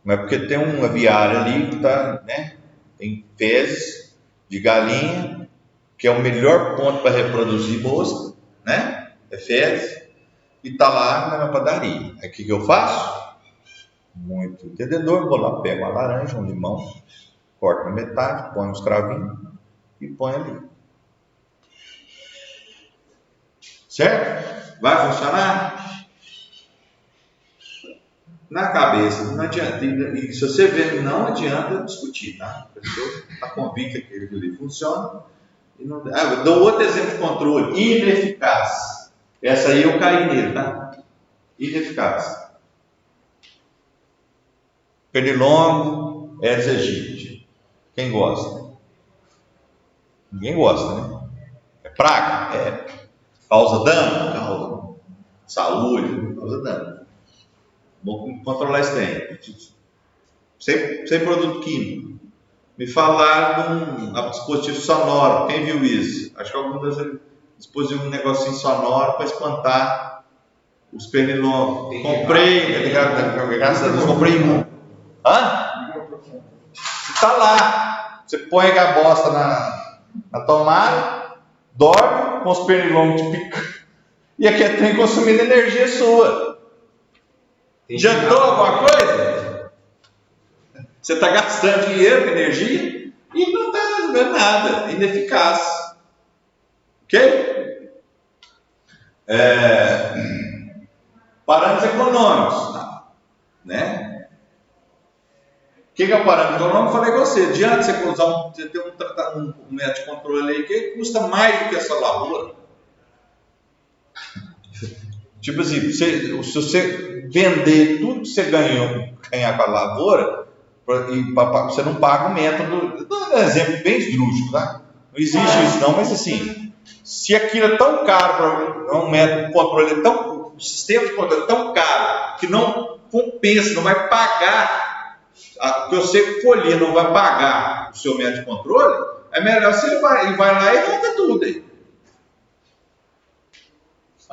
Mas porque tem um aviário ali que tá, né? Tem fezes de galinha, que é o melhor ponto para reproduzir mosca, né? É fezes. E tá lá na minha padaria. Aí o que eu faço? Muito entendedor, vou lá, pego uma laranja, um limão, corto na metade, põe uns cravinhos e põe ali. Certo? Vai funcionar? Na cabeça, não adianta. E se você ver, não adianta discutir, tá? A pessoa está convicta que aquilo ali funciona. E não... eu dou outro exemplo de controle. Ineficaz. Essa aí eu caí nele, tá? Ineficaz. Pernilongo, Aedes aegypti. Quem gosta? Ninguém gosta, né? É praga? Causa dano? Causa. Saúde? Causa dano. Vou controlar esse tempo. Sem produto químico. Me falaram de um dispositivo sonoro. Quem viu isso? Acho que algum deles dispôs um negocinho sonoro para espantar os pernilongos. Comprei, graças a Deus, comprei um. Está lá. Você põe a bosta na tomada, dorme com os pernilongos te picando. E aqui tem consumindo energia sua. Adiantou alguma coisa? Você está gastando dinheiro, energia e não está fazendo nada, ineficaz. Ok? Parâmetros econômicos, né? O que é o parâmetro econômico? Eu falei com você, adianta você ter um método de controle aí que custa mais do que essa lavoura. Tipo assim, se você vender tudo que você ganhar com a lavoura, você não paga o método. Dou um exemplo bem esdrúxulo, tá? Não existe isso não, mas assim, se aquilo é tão caro, um método de controle o sistema de controle é tão caro que não compensa, não vai pagar, o que você colher não vai pagar o seu método de controle, é melhor você vai lá e monta tudo aí.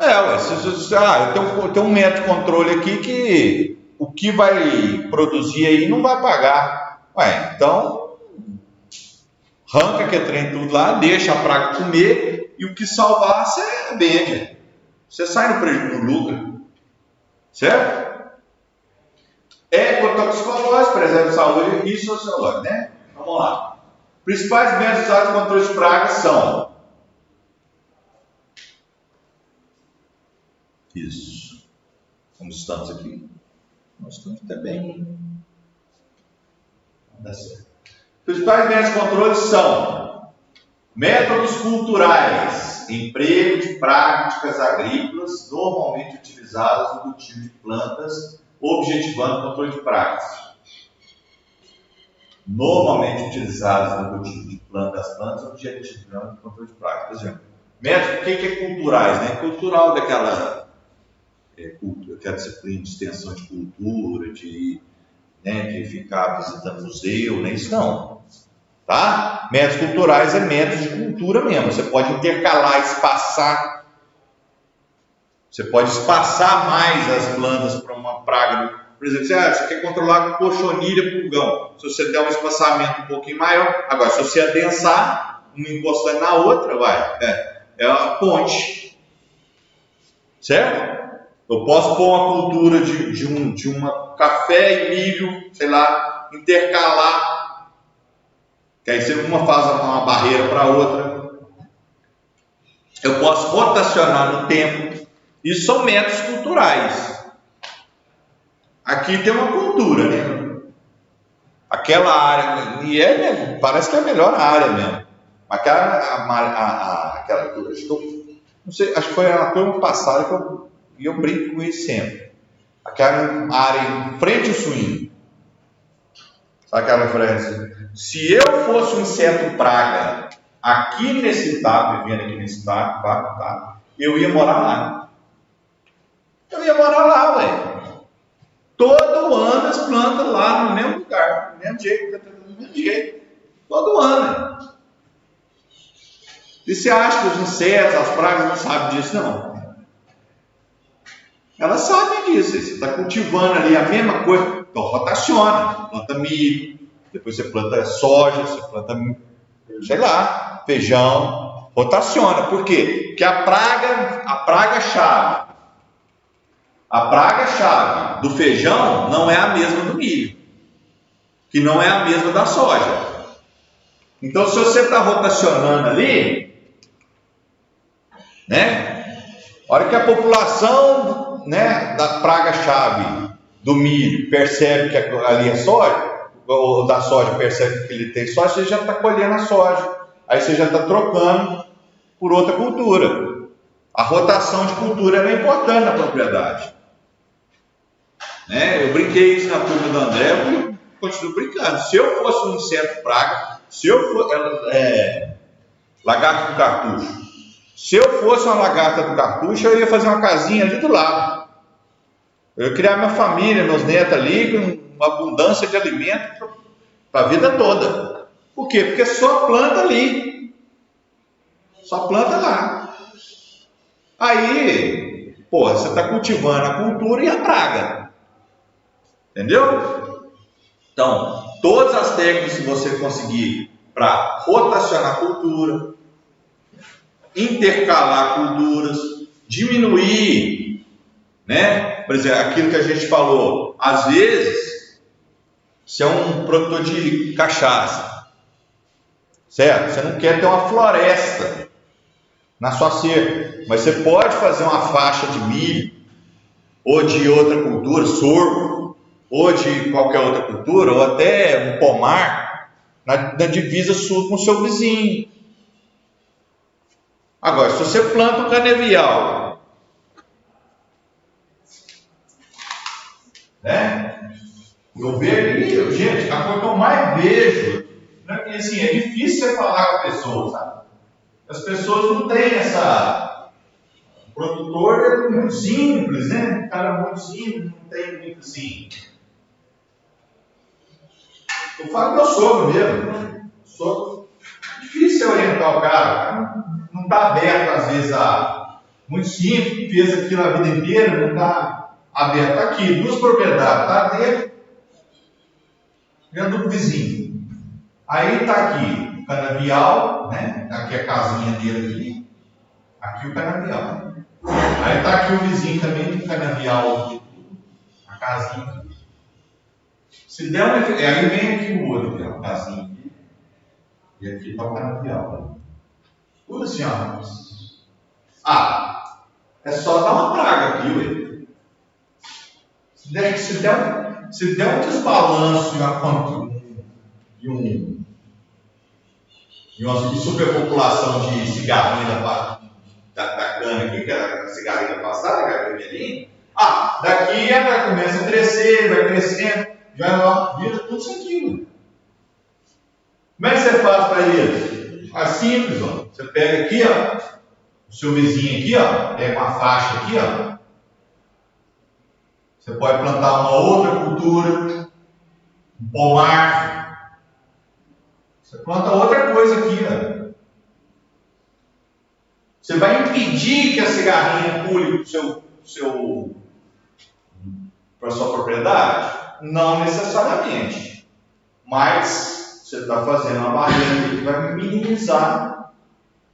Eu tenho um método de controle aqui que o que vai produzir aí não vai pagar. Então, arranca aquele trem tudo lá, deixa a praga comer e o que salvar você vende. Você sai no prejuízo, no lucro. Certo? Ecotoxicológico, preserva a saúde e sociológico, né? Vamos lá. Principais métodos usados de controle de pragas são... Isso. Como estamos aqui? Nós estamos até bem. Dá certo. Os principais métodos de controle são Métodos culturais. Emprego de práticas agrícolas normalmente utilizadas no cultivo de plantas, objetivando o controle de pragas. Normalmente utilizadas no cultivo de plantas, objetivando o controle de pragas. Por exemplo, métodos, o que é culturais? Né? Cultural daquela disciplina de extensão de cultura, de ficar visitando museu, né? Isso não. Tá? Métodos culturais é métodos de cultura mesmo. Você pode intercalar, espaçar. Você pode espaçar mais as plantas para uma praga. Por exemplo, você quer controlar cochonilha, pulgão. Se você der um espaçamento um pouquinho maior. Agora, se você adensar, uma encostando na outra, é uma ponte. Certo? Eu posso pôr uma cultura de uma café e milho, sei lá, intercalar. Que aí uma faz uma barreira para a outra. Eu posso rotacionar no tempo. Isso são métodos culturais. Aqui tem uma cultura, né? Aquela área, e parece que é a melhor área mesmo. Aquela não sei, acho que foi na turma passada que eu brinco com isso sempre. Aquela área em frente ao suíno. Sabe aquela referência? Se eu fosse um inseto praga aqui nesse estado, vivendo aqui nesse estado, eu ia morar lá. Ué. Todo ano as plantas lá no mesmo lugar, do mesmo jeito. Todo ano. E você acha que os insetos, as pragas não sabem disso? Não. Elas sabem disso. Você está cultivando ali a mesma coisa. Então rotaciona. Planta milho, depois você planta soja, você planta, sei lá, feijão. Rotaciona. Por quê? Porque a praga-chave do feijão não é a mesma do milho, que não é a mesma da soja. Então, se você está rotacionando ali, né? A hora que a população, né, da praga-chave do milho percebe que ali é soja, ou da soja percebe que ele tem soja, você já está colhendo a soja. Aí você já está trocando por outra cultura. A rotação de cultura é importante na propriedade. Né? Eu brinquei isso na turma do André, eu continuo brincando. Se eu fosse um inseto praga, se eu fosse lagarta do cartucho, se eu fosse uma lagarta do cartucho, eu ia fazer uma casinha ali do lado. Eu ia criar minha família, meus netos ali, com uma abundância de alimento para a vida toda. Por quê? Porque só planta ali. Só planta lá. Aí, você está cultivando a cultura e a praga. Entendeu? Então, todas as técnicas que você conseguir para rotacionar a cultura, intercalar culturas, diminuir, né? Por exemplo, aquilo que a gente falou, às vezes, você é um produtor de cachaça, certo? Você não quer ter uma floresta na sua cerca, mas você pode fazer uma faixa de milho, ou de outra cultura, sorgo, ou de qualquer outra cultura, ou até um pomar, na divisa sul com o seu vizinho. Agora, se você planta um canavial, né? Eu vejo, gente, a coisa que eu mais vejo, né? E assim, é difícil você falar com a pessoa, sabe? As pessoas não têm essa. O produtor é muito simples, né? O cara é muito simples, não tem muito assim. Eu falo do meu sogro mesmo. Difícil orientar o cara. Não está aberto, às vezes, a. Muito simples, fez aquilo a vida inteira, não está aberto. Está aqui, 2 propriedades, está dentro do vizinho. Aí está aqui o canavial, né? Aqui a casinha dele aqui o canavial. Aí está aqui o vizinho também com o canavial, a casinha. Se der aí vem aqui o outro, a casinha aqui. E aqui está o canavial. Tudo assim, ó. É só dar uma praga aqui, ué. Se der um desbalanço e um de uma superpopulação de cigarrinha da cana aqui, que é a cigarrinha passada, que é a vermelhinha. Daqui ela começa a crescer, vai crescendo, já vira tudo isso aqui. Mano. Como é que você faz para isso? É simples, ó. Você pega aqui, ó, o seu vizinho aqui, ó, pega uma faixa aqui, ó. Você pode plantar uma outra cultura, um pomar. Você planta outra coisa aqui, ó. Você vai impedir que a cigarrinha pule para a sua propriedade? Não necessariamente. Mas você está fazendo uma barreira que vai minimizar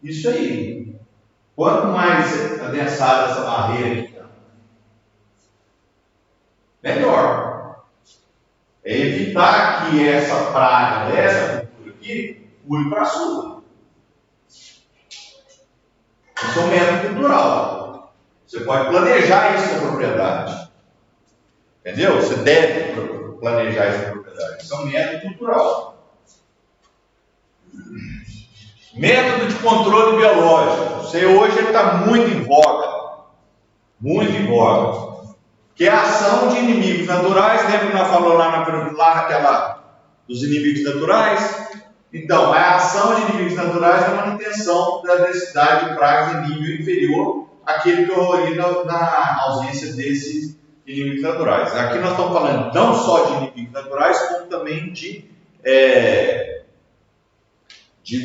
isso aí. Quanto mais adensada essa barreira aqui, melhor. É evitar que essa praga dessa cultura aqui pule para a sua. Isso é um método cultural. Você pode planejar isso na propriedade. Entendeu? Você deve planejar isso na propriedade. Isso é um método cultural. Método de controle biológico. Você hoje está muito em voga. Muito em voga. Que é a ação de inimigos naturais. Lembra que nós falamos lá naquela dos inimigos naturais? Então, a ação de inimigos naturais é a manutenção da densidade de pragas em nível inferior àquele que ocorreria na ausência desses inimigos naturais. Aqui nós estamos falando não só de inimigos naturais, como também de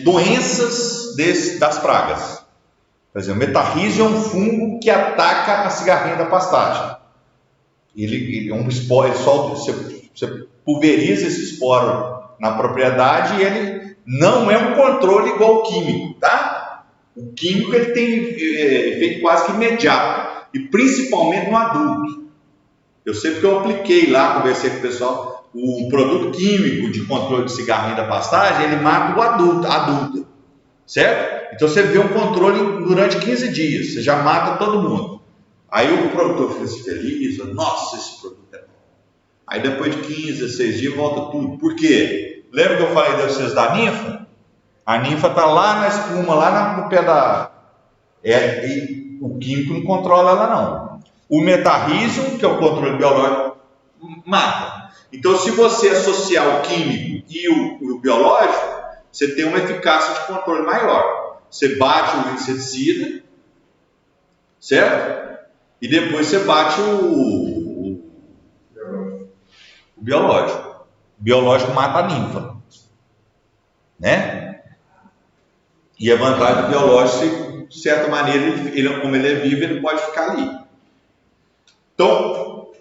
doenças das pragas. Por exemplo, o metarrísio é um fungo que ataca a cigarrinha da pastagem. Ele é um esporo, você pulveriza esse esporo na propriedade e ele não é um controle igual ao químico, tá? O químico ele tem efeito quase que imediato, e principalmente no adulto. Eu sei porque eu apliquei lá, conversei com o pessoal, o produto químico de controle de cigarrinha da pastagem, ele mata o adulto, certo? Então você vê um controle durante 15 dias, você já mata todo mundo. Aí o produtor fica feliz, nossa, esse produto é bom. Aí depois de 15, 16 dias volta tudo. Por quê? Lembra que eu falei de vocês da ninfa? A ninfa está lá na espuma, lá no pé da... e o químico não controla ela não. O metarrísio, que é o controle biológico, mata. Então se você associar o químico e o biológico, você tem uma eficácia de controle maior. Você bate o inseticida, certo? E depois você bate o biológico. O biológico mata a ninfa, né? E a vantagem do biológico, de certa maneira, como ele é vivo, ele pode ficar ali. Então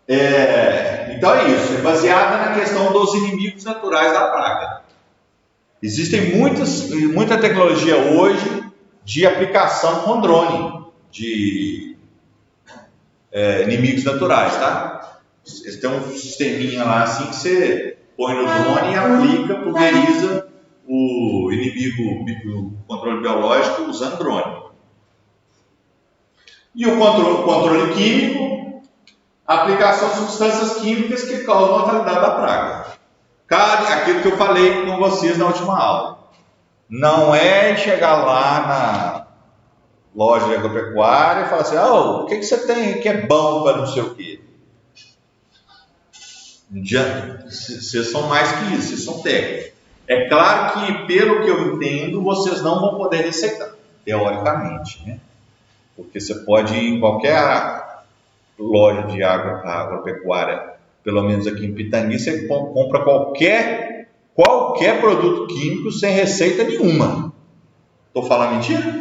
é isso. É baseada na questão dos inimigos naturais da praga. Existem muita tecnologia hoje de aplicação com drone de inimigos naturais, tá? Eles têm um sisteminha lá assim que você põe no drone e aplica, pulveriza o inimigo, o controle biológico usando drone. E o controle químico, a aplicação de substâncias químicas que causam a mortalidade da praga. Aquilo que eu falei com vocês na última aula. Não é chegar lá na loja de agropecuária e falar assim, o que você tem que é bom para não sei o quê. Vocês são mais que isso, vocês são técnicos. É claro que, pelo que eu entendo, vocês não vão poder receitar, teoricamente, né? Porque você pode ir em qualquer loja de agropecuária, pelo menos aqui em Pitangui, você compra qualquer produto químico sem receita nenhuma. Estou falando mentira?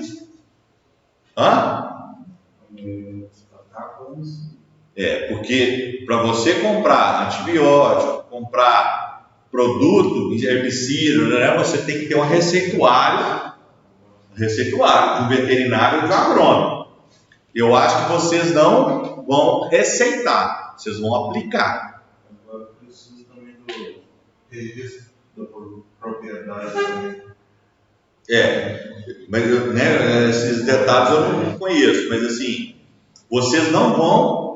Porque para você comprar antibiótico, comprar produto herbicida, né, você tem que ter um receituário de um veterinário ou de um agrônomo. Eu acho que vocês não vão receitar, vocês vão aplicar. Agora precisa também do registro da propriedade também. Mas esses detalhes eu não conheço, mas assim, vocês não vão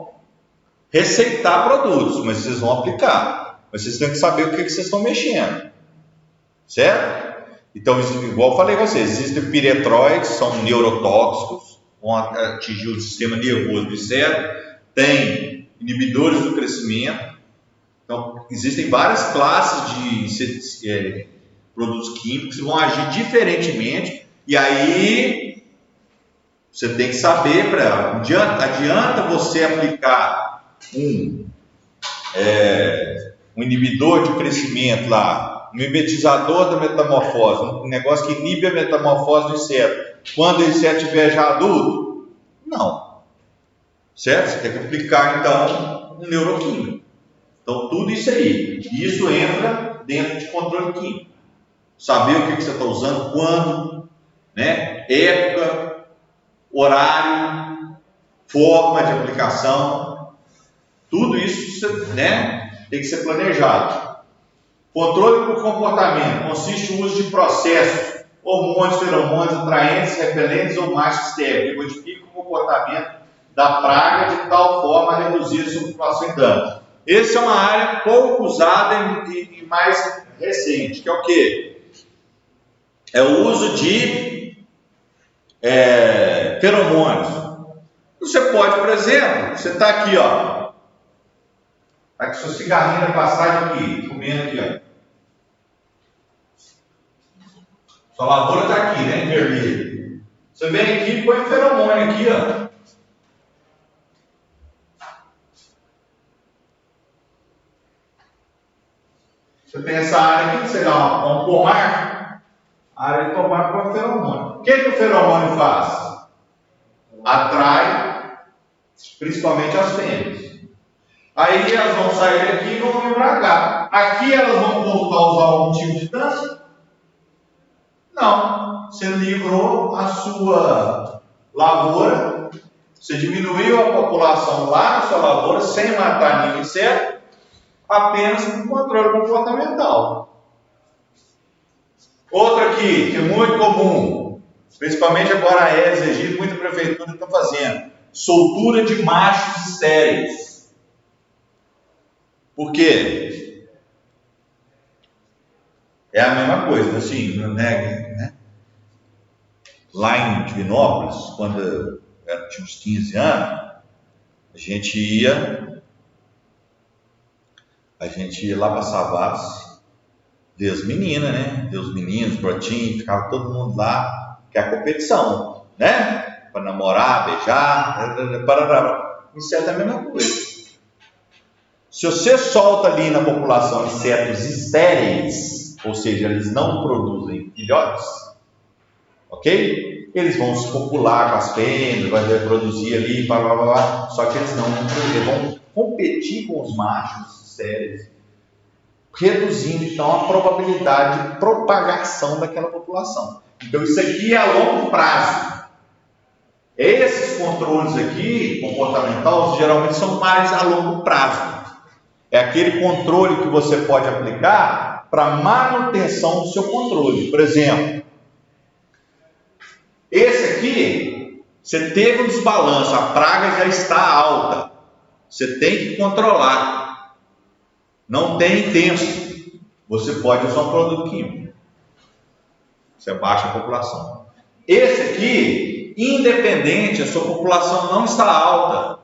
receitar produtos, mas vocês vão aplicar. Mas vocês têm que saber o que vocês estão mexendo, certo? Então, igual eu falei com vocês, existem piretroides, são neurotóxicos, vão atingir o sistema nervoso do inseto, tem inibidores do crescimento. Então, existem várias classes de produtos químicos que vão agir diferentemente, e aí você tem que saber, adianta você aplicar um inibidor de crescimento lá, um mimetizador da metamorfose, um negócio que inibe a metamorfose do inseto, quando o inseto estiver já adulto? Não. Certo? Você tem que aplicar, então, um neuroquímico. Então, tudo isso aí. E isso entra dentro de controle químico. Saber o que você está usando, quando, né? Época, horário, forma de aplicação. Tudo isso, né, tem que ser planejado. Controle por comportamento consiste no uso de processos, hormônios, feromônios, atraentes, repelentes ou machos estériles, que modificam o comportamento da praga de tal forma a reduzir a sua população em dano. Essa é uma área pouco usada e mais recente, que é o quê? É o uso de feromônios. Você pode, por exemplo, você está aqui, ó, tá com sua cigarrinha da passagem aqui, comendo aqui, ó. Sua lavoura está aqui, né, em vermelho. Você vem aqui e põe um feromônio aqui, ó. Você tem essa área aqui, você dá um pomar, a área de pomar põe um feromônio. O que o feromônio faz? Atrai, principalmente as fêmeas. Aí elas vão sair daqui e vão vir para cá. Aqui elas vão voltar a usar algum tipo de dano? Não. Você livrou a sua lavoura, você diminuiu a população lá na sua lavoura sem matar nenhum inseto, apenas com controle comportamental. Outra aqui, que é muito comum, principalmente agora a ESA, Egito, muita prefeitura está fazendo, soltura de machos estéreis. Por quê? É a mesma coisa, assim, né? Lá em Divinópolis, quando eu tinha uns 15 anos, a gente ia lá para Savassi, ver as meninas, né? Ver os meninos, brotinhos, ficava todo mundo lá, que é a competição, né? Para namorar, beijar, inseto é a mesma coisa. Se você solta ali na população insetos estéreis, ou seja, eles não produzem filhotes, ok? Eles vão se copular com as fêmeas, vai reproduzir ali, blá, blá, blá, só que eles vão competir com os machos estéreis, reduzindo então a probabilidade de propagação daquela população. Então isso aqui é a longo prazo. Esses controles aqui, comportamentais, geralmente são mais a longo prazo. É aquele controle que você pode aplicar para manutenção do seu controle. Por exemplo, esse aqui, você teve um desbalanço, a praga já está alta. Você tem que controlar. Não tem intenso. Você pode usar um produto químico. Você baixa a população. Esse aqui, independente, a sua população não está alta.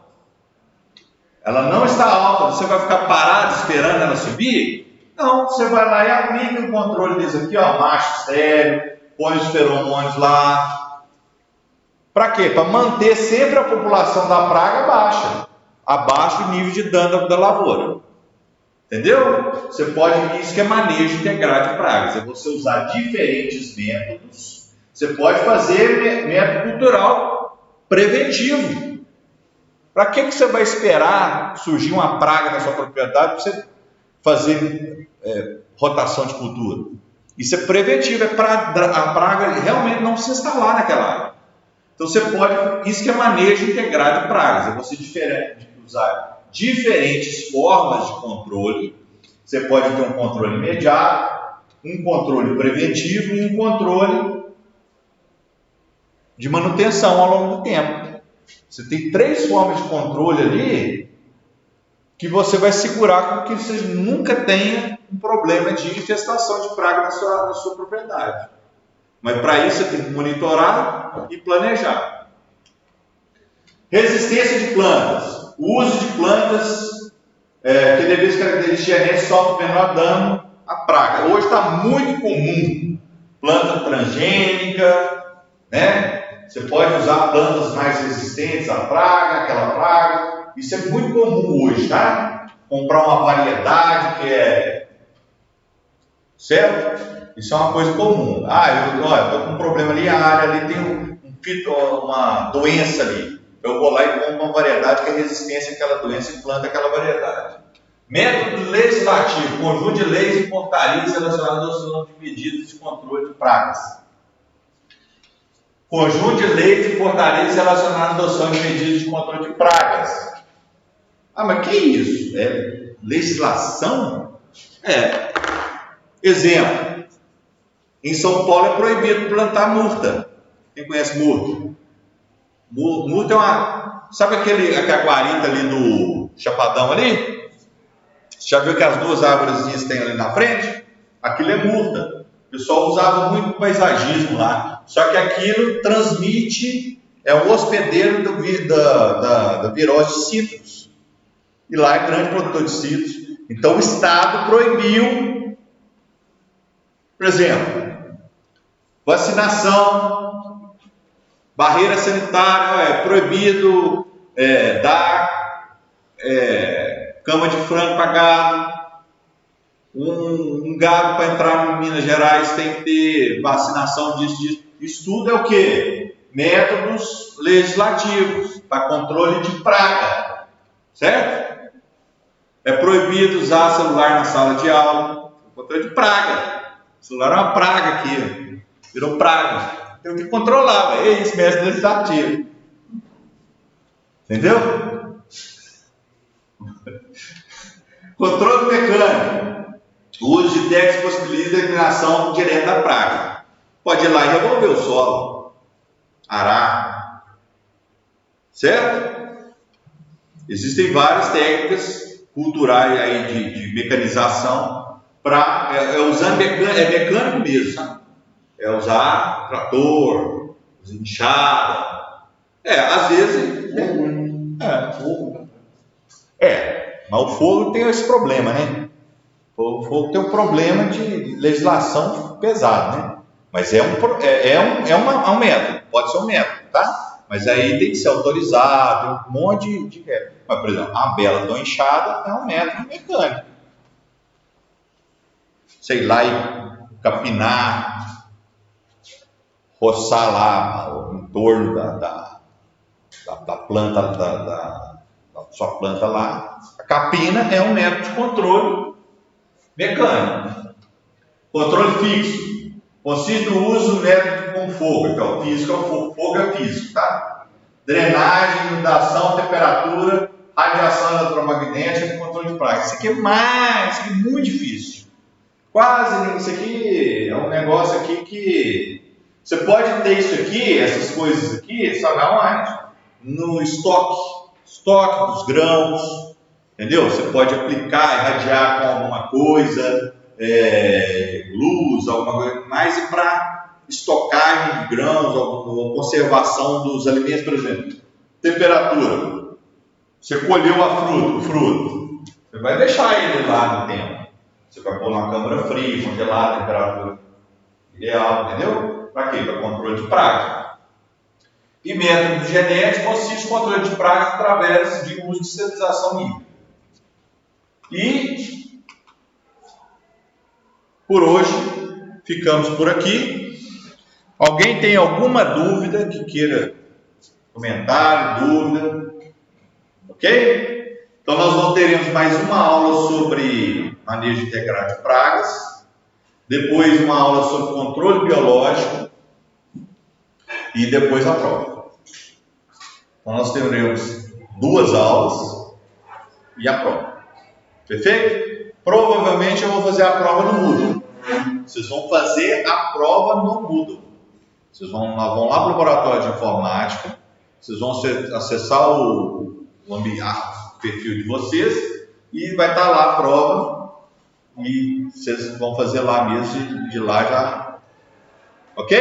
Ela não está alta, você vai ficar parado esperando ela subir? Não, você vai lá e aplica o controle desse aqui, ó, macho estéreo, põe os feromônios lá. Para quê? Para manter sempre a população da praga baixa, abaixo do nível de dano da lavoura. Entendeu? Você pode, isso que é manejo integrado de pragas, é você usar diferentes métodos. Você pode fazer método cultural preventivo. Para que você vai esperar surgir uma praga na sua propriedade para você fazer rotação de cultura? Isso é preventivo, é para a praga realmente não se instalar naquela área. Então você pode, isso que é manejo integrado de pragas, é você usar diferentes formas de controle. Você pode ter um controle imediato, um controle preventivo e um controle de manutenção ao longo do tempo. Você tem 3 formas de controle ali que você vai segurar com que você nunca tenha um problema de infestação de praga na sua propriedade. Mas para isso você tem que monitorar e planejar. Resistência de plantas. O uso de plantas que devido às características genéticas sofre menor dano à praga. Hoje está muito comum planta transgênica, né? Você pode usar plantas mais resistentes à praga, aquela praga. Isso é muito comum hoje, tá? Comprar uma variedade que é certo? Isso é uma coisa comum. Eu estou com um problema ali, a área ali tem uma doença ali. Eu vou lá e compro uma variedade que é resistência àquela doença e planta aquela variedade. Método legislativo, conjunto de leis e portarias relacionadas ao adoção de medidas de controle de pragas. Conjunto de leis e portarias relacionadas à adoção de medidas de controle de pragas. Mas que isso? É legislação? Exemplo. Em São Paulo é proibido plantar murta. Quem conhece murta? Murta é uma... Sabe aquela guarita ali do Chapadão ali? Você já viu que as duas árvores tem ali na frente? Aquilo é murta. O pessoal usava muito paisagismo lá. Só que aquilo transmite, é o hospedeiro da virose de citros. E lá é grande produtor de citros. Então o Estado proibiu, por exemplo, vacinação, barreira sanitária, é proibido dar cama de frango para gado. Um gado para entrar em Minas Gerais tem que ter vacinação disso. Isso tudo é o quê? Métodos legislativos para controle de praga, certo? É proibido usar celular na sala de aula, controle de praga. O celular é uma praga aqui, virou praga. Tem que controlar, é isso, método legislativo. Entendeu? Controle mecânico. O uso de técnicas possibilita a eliminação direta da praga. Pode ir lá e revolver o solo, arar, certo? Existem várias técnicas culturais aí de mecanização para usando mecânico mesmo, sabe? É usar trator, enxada. Às vezes fogo. Mas o fogo tem esse problema, né? O fogo tem um problema de legislação pesado, né? Mas é um método, pode ser um método, tá? Mas aí tem que ser autorizado, um monte de Mas, por exemplo, a bela da enxada é um método mecânico. Sei lá, e capinar, roçar lá em torno da planta, da sua planta lá. A capina é um método de controle mecânico. Controle fixo. Consiste no uso do método com fogo. Então, físico é o fogo. Fogo é físico, tá? Drenagem, inundação, temperatura, radiação eletromagnética e controle de praga. Isso aqui é muito difícil. Isso aqui é um negócio aqui que você pode ter isso aqui, essas coisas aqui, sabe aonde? No estoque dos grãos, entendeu? Você pode aplicar, irradiar com alguma coisa, luz, alguma coisa, mas é para estocagem de grãos, ou conservação dos alimentos, por exemplo. Temperatura. Você colheu o fruto, você vai deixar ele lá no tempo. Você vai pôr numa câmara fria, congelar a temperatura ideal, entendeu? Para quê? Para controle de praga. E método genético consiste no controle de pragas através de uso de esterilização híbrida. E por hoje ficamos por aqui. Alguém tem alguma dúvida que queira comentar, dúvida? Ok? Então nós teremos mais uma aula sobre manejo integrado de pragas, depois uma aula sobre controle biológico e depois a prova. Então nós teremos 2 aulas e a prova. Perfeito? Provavelmente eu vou fazer a prova no Moodle. Vocês vão fazer a prova no Moodle. Vocês vão lá para o laboratório de informática, vocês vão acessar o perfil de vocês e vai estar lá a prova e vocês vão fazer lá mesmo, de lá Ok?